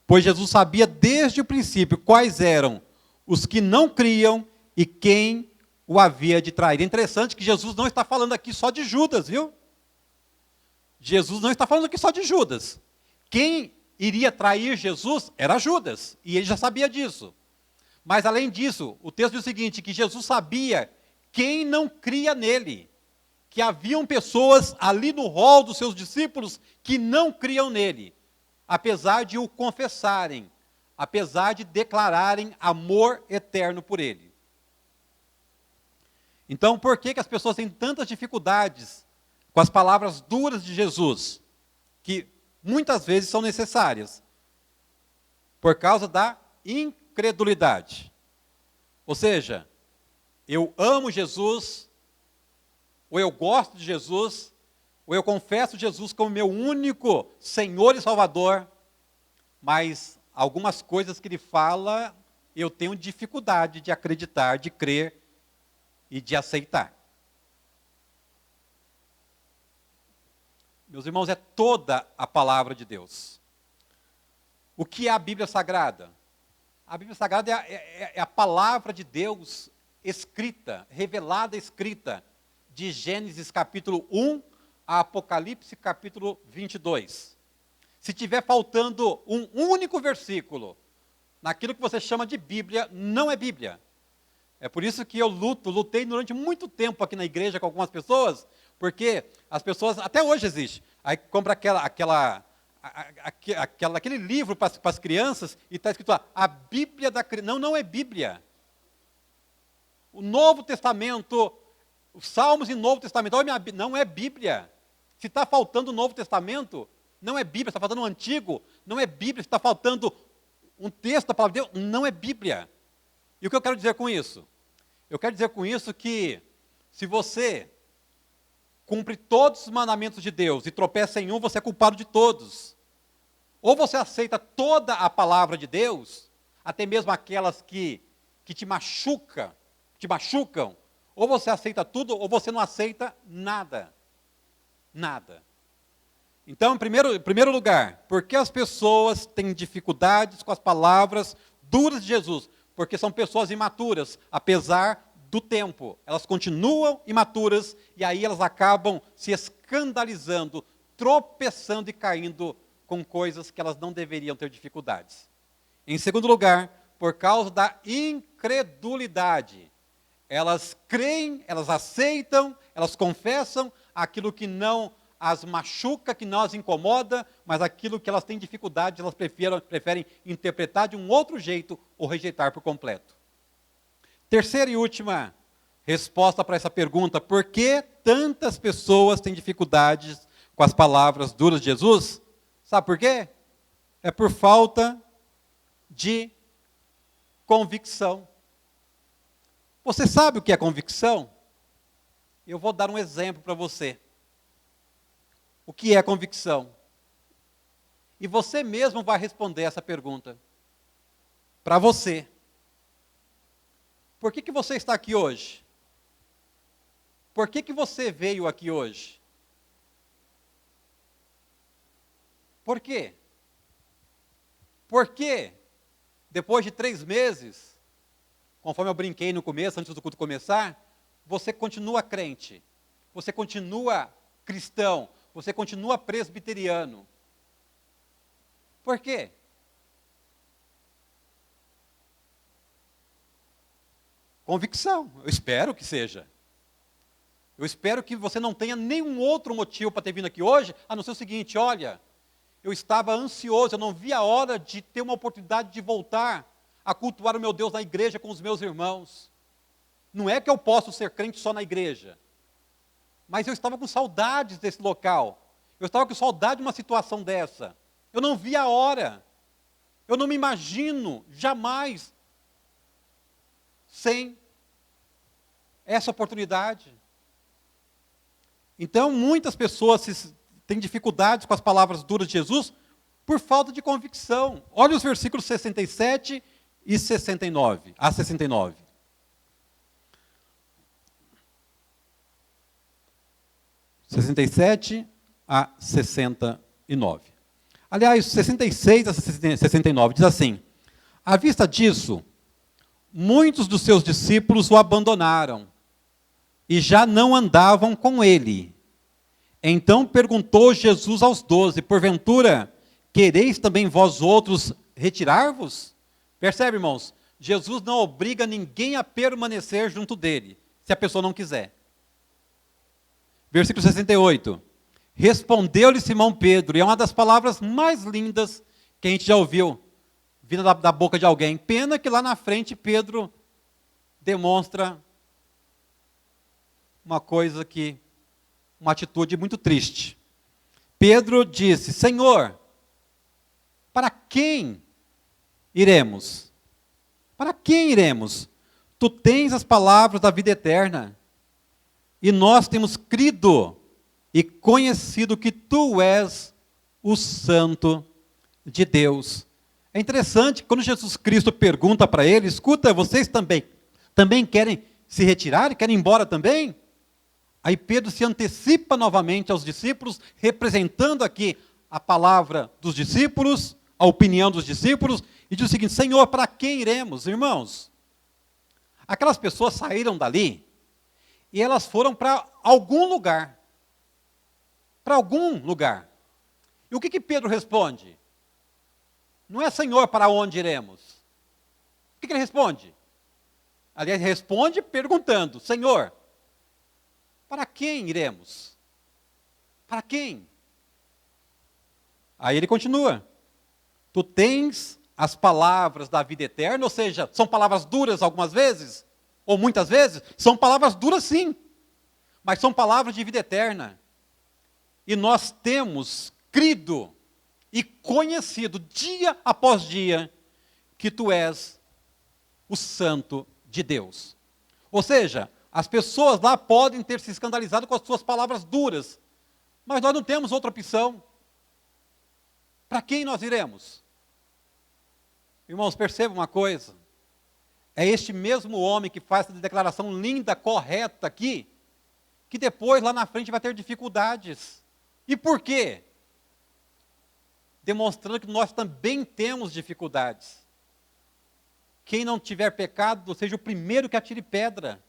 Pois Jesus sabia desde o princípio quais eram os que não criam e quem o havia de trair. É interessante que Jesus não está falando aqui só de Judas, viu? Jesus não está falando aqui só de Judas. Quem iria trair Jesus era Judas, e ele já sabia disso. Mas além disso, o texto diz o seguinte, que Jesus sabia quem não cria nele, que haviam pessoas ali no rol dos seus discípulos que não criam nele, apesar de o confessarem, apesar de declararem amor eterno por ele. Então, por que as pessoas têm tantas dificuldades com as palavras duras de Jesus, que muitas vezes são necessárias? Por causa da incredulidade. Ou seja, eu amo Jesus, ou eu gosto de Jesus, ou eu confesso Jesus como meu único Senhor e Salvador, mas algumas coisas que ele fala, eu tenho dificuldade de acreditar, de crer e de aceitar. Meus irmãos, é toda a palavra de Deus. O que é a Bíblia Sagrada? A Bíblia Sagrada é a palavra de Deus escrita, revelada, escrita, de Gênesis capítulo 1 a Apocalipse capítulo 22. Se tiver faltando um único versículo naquilo que você chama de Bíblia, não é Bíblia. É por isso que eu lutei durante muito tempo aqui na igreja com algumas pessoas, porque as pessoas, até hoje existe, aí compra aquele livro para as crianças e está escrito lá, a Bíblia da criança. Não, não é Bíblia. O Novo Testamento, os Salmos e Novo Testamento, não é Bíblia. Se está faltando o Novo Testamento, não é Bíblia. Se está faltando o Antigo, não é Bíblia. Se está faltando um texto da palavra de Deus, não é Bíblia. E o que eu quero dizer com isso? Eu quero dizer com isso que, se você cumpre todos os mandamentos de Deus e tropeça em um, você é culpado de todos. Ou você aceita toda a palavra de Deus, até mesmo aquelas que te machucam, ou você aceita tudo, ou você não aceita nada. Nada. Então, em primeiro lugar, por que as pessoas têm dificuldades com as palavras duras de Jesus? Porque são pessoas imaturas, apesar do tempo. Elas continuam imaturas e aí elas acabam se escandalizando, tropeçando e caindo com coisas que elas não deveriam ter dificuldades. Em segundo lugar, por causa da incredulidade. Elas creem, elas aceitam, elas confessam aquilo que não as machuca, que não as incomoda, mas aquilo que elas têm dificuldade, elas preferem interpretar de um outro jeito ou rejeitar por completo. Terceira e última resposta para essa pergunta: por que tantas pessoas têm dificuldades com as palavras duras de Jesus? Sabe por quê? É por falta de convicção. Você sabe o que é convicção? Eu vou dar um exemplo para você. O que é convicção? E você mesmo vai responder essa pergunta. Para você. Por que você está aqui hoje? Por que você veio aqui hoje? Por quê? Por que, depois de 3 meses, conforme eu brinquei no começo, antes do culto começar, você continua crente, você continua cristão, você continua presbiteriano? Por quê? Convicção, eu espero que seja. Eu espero que você não tenha nenhum outro motivo para ter vindo aqui hoje, a não ser o seguinte: olha, eu estava ansioso, eu não via a hora de ter uma oportunidade de voltar a cultuar o meu Deus na igreja com os meus irmãos. Não é que eu posso ser crente só na igreja, mas eu estava com saudades desse local. Eu estava com saudade de uma situação dessa. Eu não via a hora. Eu não me imagino jamais sem essa oportunidade. Então, muitas pessoas têm dificuldades com as palavras duras de Jesus por falta de convicção. Olha os versículos 67 e 69, a 69. A 69. Aliás, 66 a 69 diz assim: à vista disso, muitos dos seus discípulos o abandonaram e já não andavam com ele. Então perguntou Jesus aos 12: porventura, quereis também vós outros retirar-vos? Percebe, irmãos? Jesus não obriga ninguém a permanecer junto dele, se a pessoa não quiser. Versículo 68. Respondeu-lhe Simão Pedro, e é uma das palavras mais lindas que a gente já ouviu, vindo da boca de alguém. Pena que lá na frente Pedro demonstra uma atitude muito triste. Pedro disse: Senhor, para quem iremos? Para quem iremos? Tu tens as palavras da vida eterna, e nós temos crido e conhecido que tu és o Santo de Deus. É interessante, quando Jesus Cristo pergunta para ele: escuta, vocês também querem se retirar? Querem ir embora também? Aí Pedro se antecipa novamente aos discípulos, representando aqui a palavra dos discípulos, a opinião dos discípulos, e diz o seguinte: Senhor, para quem iremos? Irmãos, aquelas pessoas saíram dali e elas foram para algum lugar. Para algum lugar. E o que Pedro responde? Não é: Senhor, para onde iremos? O que ele responde? Aliás, responde perguntando: Senhor, para quem iremos? Para quem? Aí ele continua: tu tens as palavras da vida eterna, ou seja, são palavras duras algumas vezes, ou muitas vezes, são palavras duras sim, mas são palavras de vida eterna. E nós temos crido e conhecido dia após dia que tu és o Santo de Deus. Ou seja, as pessoas lá podem ter se escandalizado com as suas palavras duras, mas nós não temos outra opção. Para quem nós iremos? Irmãos, perceba uma coisa: é este mesmo homem que faz essa declaração linda, correta aqui, que depois lá na frente vai ter dificuldades. E por quê? Demonstrando que nós também temos dificuldades. Quem não tiver pecado, seja o primeiro que atire pedra.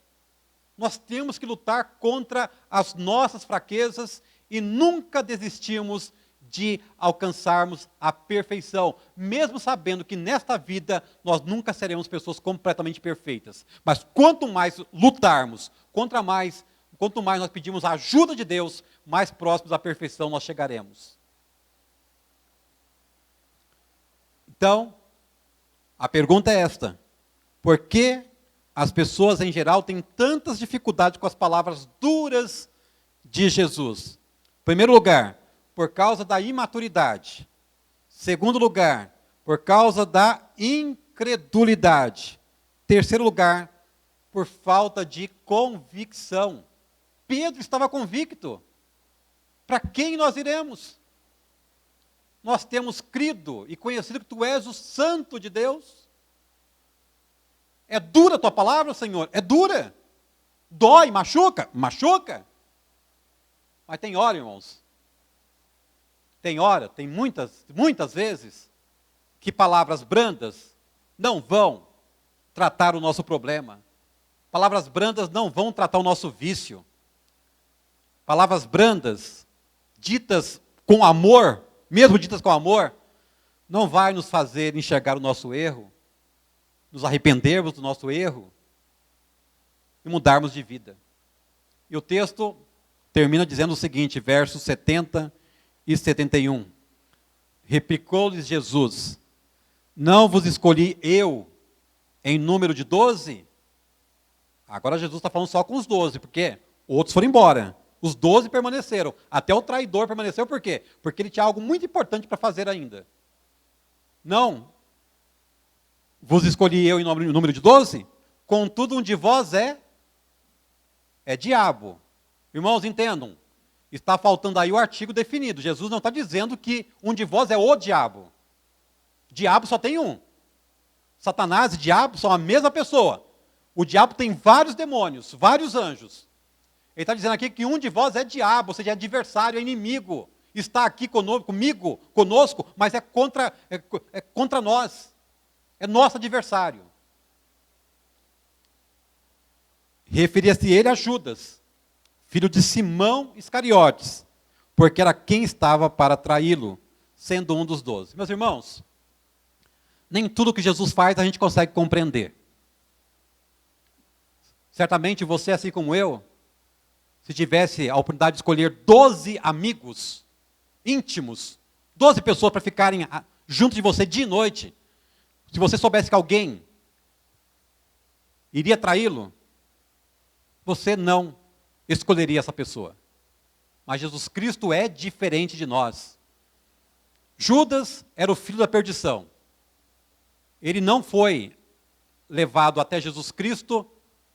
Nós temos que lutar contra as nossas fraquezas e nunca desistimos de alcançarmos a perfeição, mesmo sabendo que nesta vida nós nunca seremos pessoas completamente perfeitas. Mas quanto mais lutarmos, quanto mais nós pedimos a ajuda de Deus, mais próximos da perfeição nós chegaremos. Então, a pergunta é esta: por que as pessoas em geral têm tantas dificuldades com as palavras duras de Jesus? Em primeiro lugar, por causa da imaturidade. Segundo lugar, por causa da incredulidade. Terceiro lugar, por falta de convicção. Pedro estava convicto. Para quem nós iremos? Nós temos crido e conhecido que tu és o Santo de Deus. É dura a tua palavra, Senhor? É dura. Dói, machuca? Machuca. Mas tem hora, irmãos. Tem hora, tem muitas vezes, que palavras brandas não vão tratar o nosso problema. Palavras brandas não vão tratar o nosso vício. Palavras brandas, ditas com amor, mesmo ditas com amor, não vai nos fazer enxergar o nosso erro, nos arrependermos do nosso erro e mudarmos de vida. E o texto termina dizendo o seguinte, versos 70 e 71. Replicou-lhes Jesus: não vos escolhi eu em número de 12? Agora Jesus está falando só com os 12, porque outros foram embora. Os 12 permaneceram. Até o traidor permaneceu, por quê? Porque ele tinha algo muito importante para fazer ainda. Não vos escolhi eu em número de 12? Contudo, um de vós é diabo. Irmãos, entendam. Está faltando aí o artigo definido. Jesus não está dizendo que um de vós é o diabo. Diabo só tem um. Satanás e diabo são a mesma pessoa. O diabo tem vários demônios, vários anjos. Ele está dizendo aqui que um de vós é diabo, ou seja, é adversário, é inimigo. Está aqui conosco, mas é contra nós. É nosso adversário. Referia-se ele a Judas, filho de Simão Iscariotes, porque era quem estava para traí-lo, sendo um dos 12. Meus irmãos, nem tudo que Jesus faz a gente consegue compreender. Certamente você, assim como eu, se tivesse a oportunidade de escolher 12 amigos íntimos, 12 pessoas para ficarem junto de você dia e noite, se você soubesse que alguém iria traí-lo, você não escolheria essa pessoa. Mas Jesus Cristo é diferente de nós. Judas era o filho da perdição. Ele não foi levado até Jesus Cristo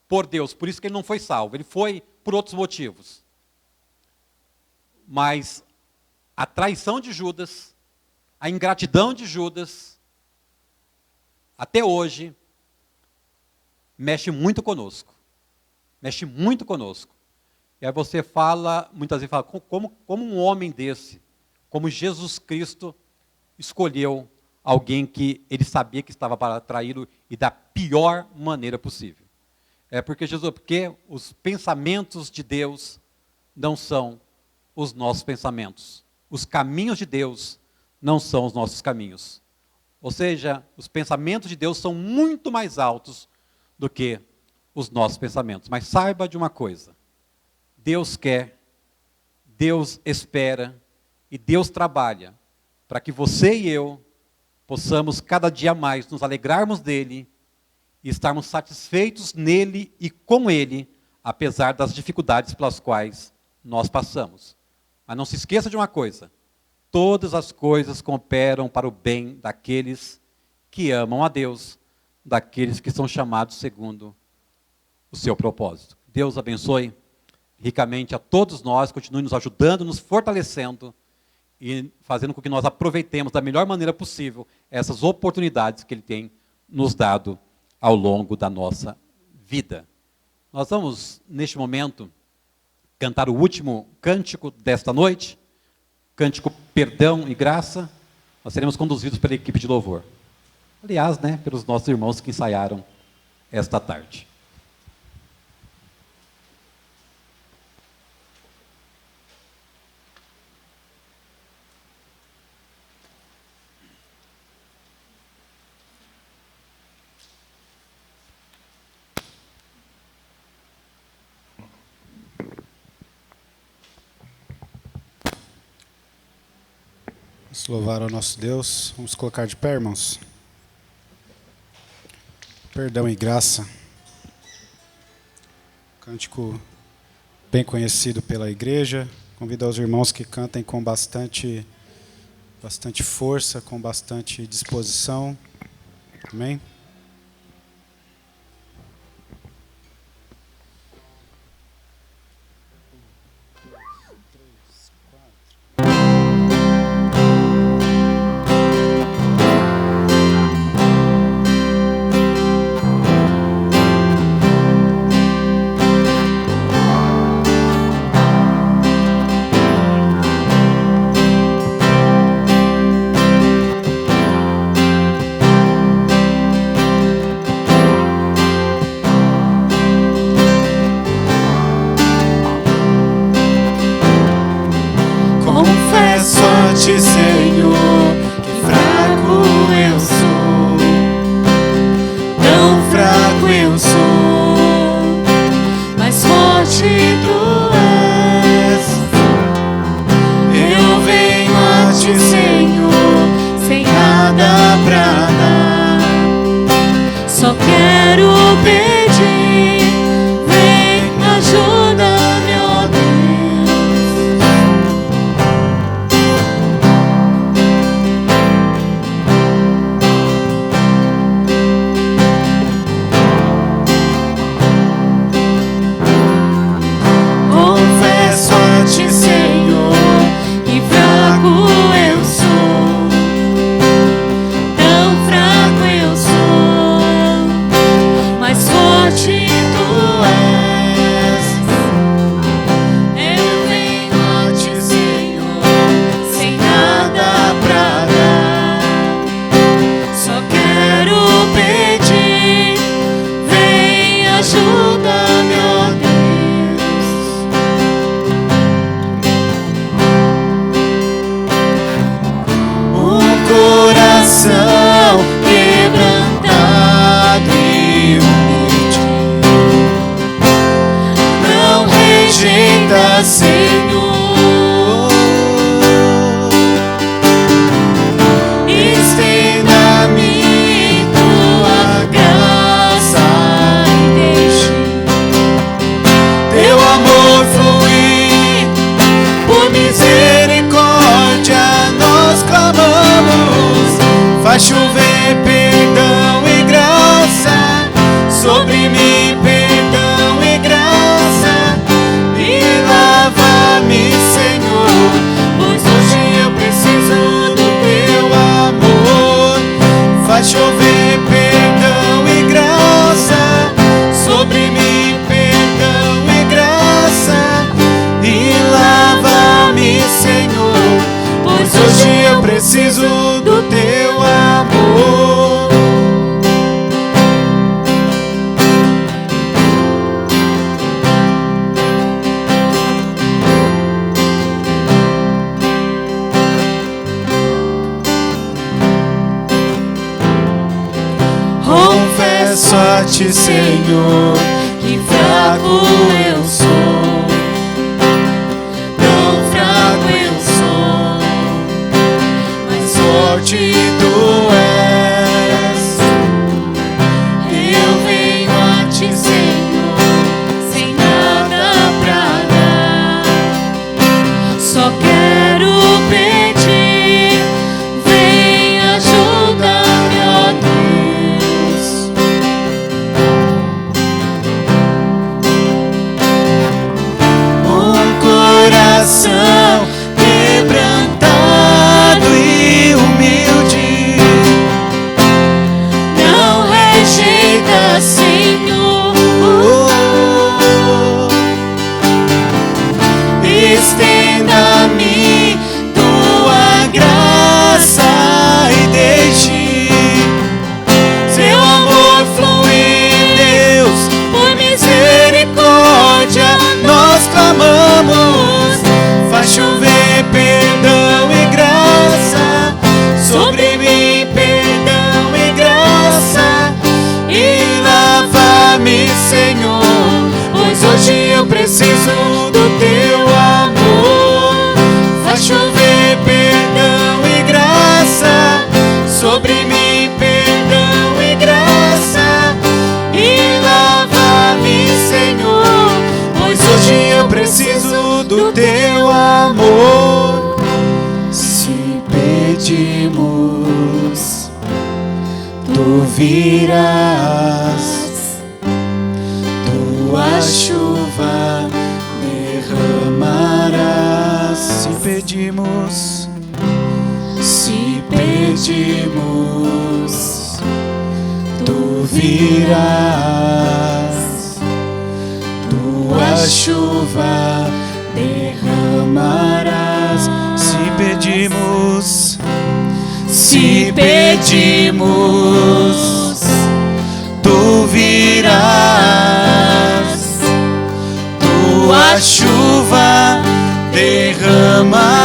por Deus, por isso que ele não foi salvo. Ele foi por outros motivos. Mas a traição de Judas, a ingratidão de Judas, até hoje, mexe muito conosco. Mexe muito conosco. E aí você fala, muitas vezes fala, como um homem desse, como Jesus Cristo escolheu alguém que ele sabia que estava para traí-lo e da pior maneira possível. Porque os pensamentos de Deus não são os nossos pensamentos. Os caminhos de Deus não são os nossos caminhos. Ou seja, os pensamentos de Deus são muito mais altos do que os nossos pensamentos. Mas saiba de uma coisa: Deus quer, Deus espera e Deus trabalha para que você e eu possamos cada dia mais nos alegrarmos dele e estarmos satisfeitos nele e com ele, apesar das dificuldades pelas quais nós passamos. Mas não se esqueça de uma coisa: todas as coisas cooperam para o bem daqueles que amam a Deus, daqueles que são chamados segundo o seu propósito. Deus abençoe ricamente a todos nós, continue nos ajudando, nos fortalecendo e fazendo com que nós aproveitemos da melhor maneira possível essas oportunidades que Ele tem nos dado ao longo da nossa vida. Nós vamos, neste momento, cantar o último cântico desta noite, cântico Perdão e Graça. Nós seremos conduzidos pela equipe de louvor. Aliás, pelos nossos irmãos que ensaiaram esta tarde. Vamos louvar ao nosso Deus. Vamos colocar de pé, irmãos. Perdão e graça. Cântico bem conhecido pela igreja. Convido aos irmãos que cantem com bastante força, com bastante disposição. Amém? Senhor, que fraco eu sou, tão fraco eu sou, mas forte tu és. Eu venho a ti, Senhor, sem nada pra dar, só quero pedir, vem, ajuda-me, ó Deus. Quebrantado e humilde, não rejeita, Senhor. Estenda-me tua graça e deixe teu amor fluir. Por misericórdia nós clamamos, faz chover perdão e graça sobre mim, perdão e graça, e lava-me, Senhor, pois hoje eu preciso do teu amor. Faz chover perdão e graça sobre mim, perdão e graça, e lava-me, Senhor, pois hoje eu preciso do teu amor. Confesso a ti, Senhor, que fraco eu sou, tão fraco eu sou, mas forte tu és. Eu venho a ti, Senhor, sem nada pra dar, só quero pedir, vem, ajuda-me, ó Deus. Coração quebrantado e humilde, amor. Se pedimos, tu virás, tua chuva derramarás. Se pedimos, tu virás, tua chuva derramarás. Se pedimos, tu virás, tua chuva derramarás.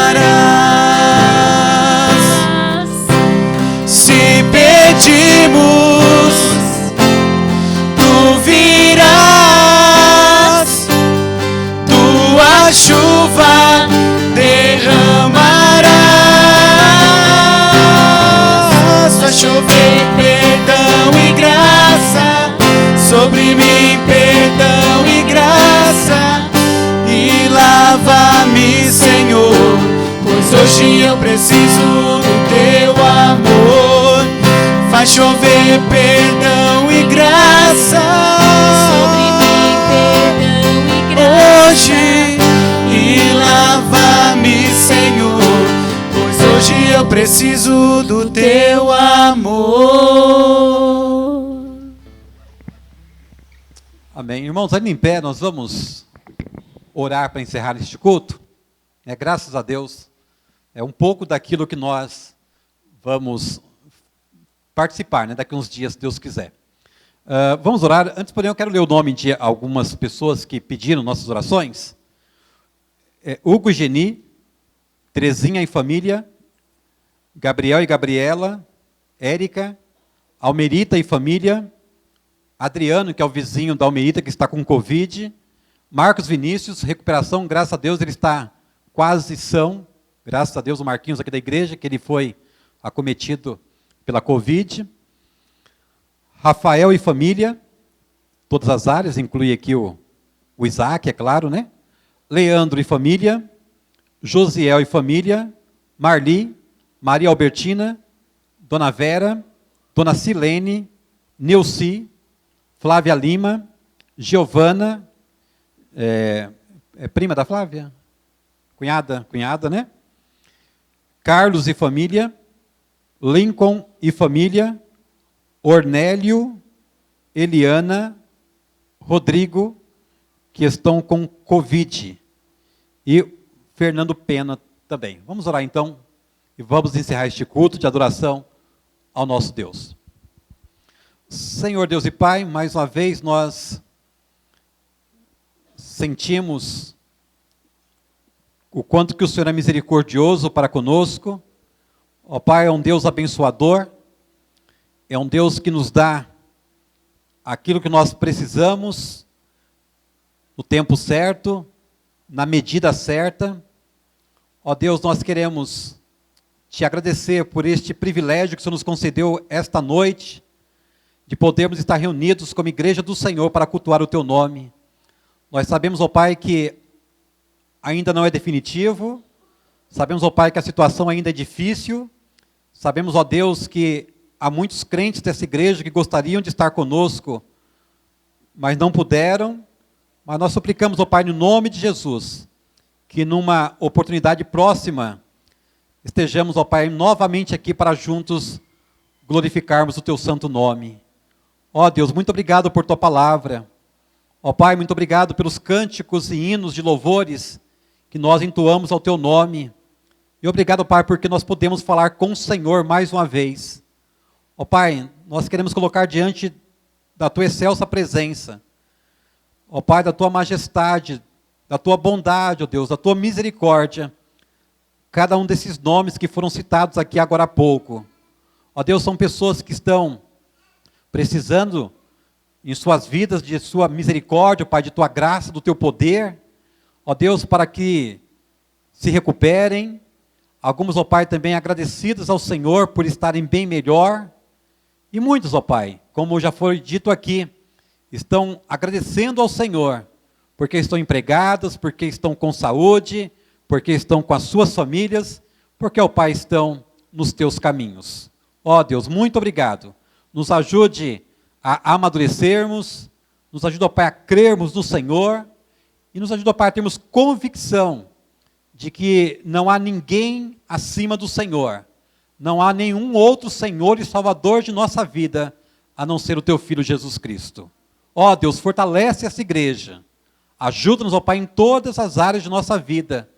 Se pedimos, tu virás, tua chuva derramarás. Vai chover perdão e graça sobre mim, perdão e graça, e lava-me, Senhor, pois hoje eu preciso do teu amor. Vai chover perdão e graça Sobre mim, perdão e graça. hoje, e lava-me, Senhor, pois hoje eu preciso do teu amor. Amém. Irmãos, ainda em pé, nós vamos orar para encerrar este culto. Graças a Deus, é um pouco daquilo que nós vamos participar, daqui a uns dias, se Deus quiser. Vamos orar. Antes, porém, eu quero ler o nome de algumas pessoas que pediram nossas orações. Hugo e Geni, Terezinha e família, Gabriel e Gabriela, Érica, Almerita e família, Adriano, que é o vizinho da Almerita, que está com Covid, Marcos Vinícius, recuperação, graças a Deus ele está quase são, graças a Deus o Marquinhos aqui da igreja, que ele foi acometido pela Covid, Rafael e família, todas as áreas, inclui aqui o Isaac, é claro, Leandro e família, Josiel e família, Marli, Maria Albertina, Dona Vera, Dona Silene, Neuci, Flávia Lima, Giovana, é prima da Flávia? Cunhada, Carlos e família, Lincoln e família, Ornélio, Eliana, Rodrigo, que estão com Covid, e Fernando Pena também. Vamos orar então, e vamos encerrar este culto de adoração ao nosso Deus. Senhor Deus e Pai, mais uma vez nós sentimos o quanto que o Senhor é misericordioso para conosco. Ó Pai, é um Deus abençoador, é um Deus que nos dá aquilo que nós precisamos, no tempo certo, na medida certa. Ó Deus, nós queremos te agradecer por este privilégio que o Senhor nos concedeu esta noite, de podermos estar reunidos como igreja do Senhor para cultuar o teu nome. Nós sabemos, ó Pai, que ainda não é definitivo, sabemos, ó Pai, que a situação ainda é difícil, sabemos, ó Deus, que há muitos crentes dessa igreja que gostariam de estar conosco, mas não puderam, mas nós suplicamos, ó Pai, no nome de Jesus, que numa oportunidade próxima, estejamos, ó Pai, novamente aqui para juntos glorificarmos o teu santo nome. Ó Deus, muito obrigado por tua palavra. Ó Pai, muito obrigado pelos cânticos e hinos de louvores que nós entoamos ao teu nome. E obrigado, Pai, porque nós podemos falar com o Senhor mais uma vez. Ó Pai, nós queremos colocar diante da tua excelsa presença, ó Pai, da tua majestade, da tua bondade, ó Deus, da tua misericórdia, cada um desses nomes que foram citados aqui agora há pouco. Ó Deus, são pessoas que estão precisando em suas vidas de sua misericórdia, Pai, de tua graça, do teu poder, ó Deus, para que se recuperem. Alguns, ó Pai, também agradecidos ao Senhor por estarem bem melhor. E muitos, ó Pai, como já foi dito aqui, estão agradecendo ao Senhor, porque estão empregados, porque estão com saúde, porque estão com as suas famílias, porque, ó Pai, estão nos teus caminhos. Ó Deus, muito obrigado. Nos ajude a amadurecermos, nos ajude, ó Pai, a crermos no Senhor, e nos ajude, ó Pai, a termos convicção de que não há ninguém acima do Senhor, não há nenhum outro Senhor e Salvador de nossa vida, a não ser o Teu Filho Jesus Cristo. Ó Deus, fortalece essa igreja, ajuda-nos, ó Pai, em todas as áreas de nossa vida,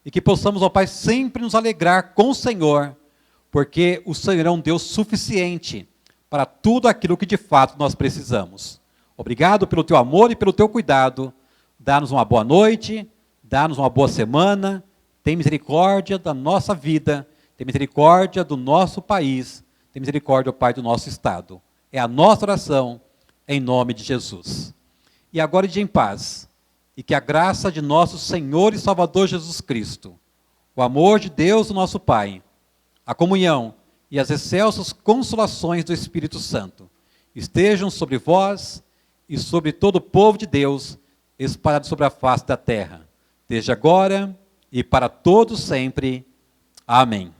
e que possamos, ó Pai, sempre nos alegrar com o Senhor, porque o Senhor é um Deus suficiente para tudo aquilo que de fato nós precisamos. Obrigado pelo Teu amor e pelo Teu cuidado. Dá-nos uma boa noite, dá-nos uma boa semana, tem misericórdia da nossa vida, tem misericórdia do nosso país, tem misericórdia, ó Pai, do nosso estado. É a nossa oração, em nome de Jesus. E agora ide em paz, e que a graça de nosso Senhor e Salvador Jesus Cristo, o amor de Deus, o nosso Pai, a comunhão e as excelsas consolações do Espírito Santo estejam sobre vós e sobre todo o povo de Deus, espalhado sobre a face da terra, desde agora e para todos sempre. Amém.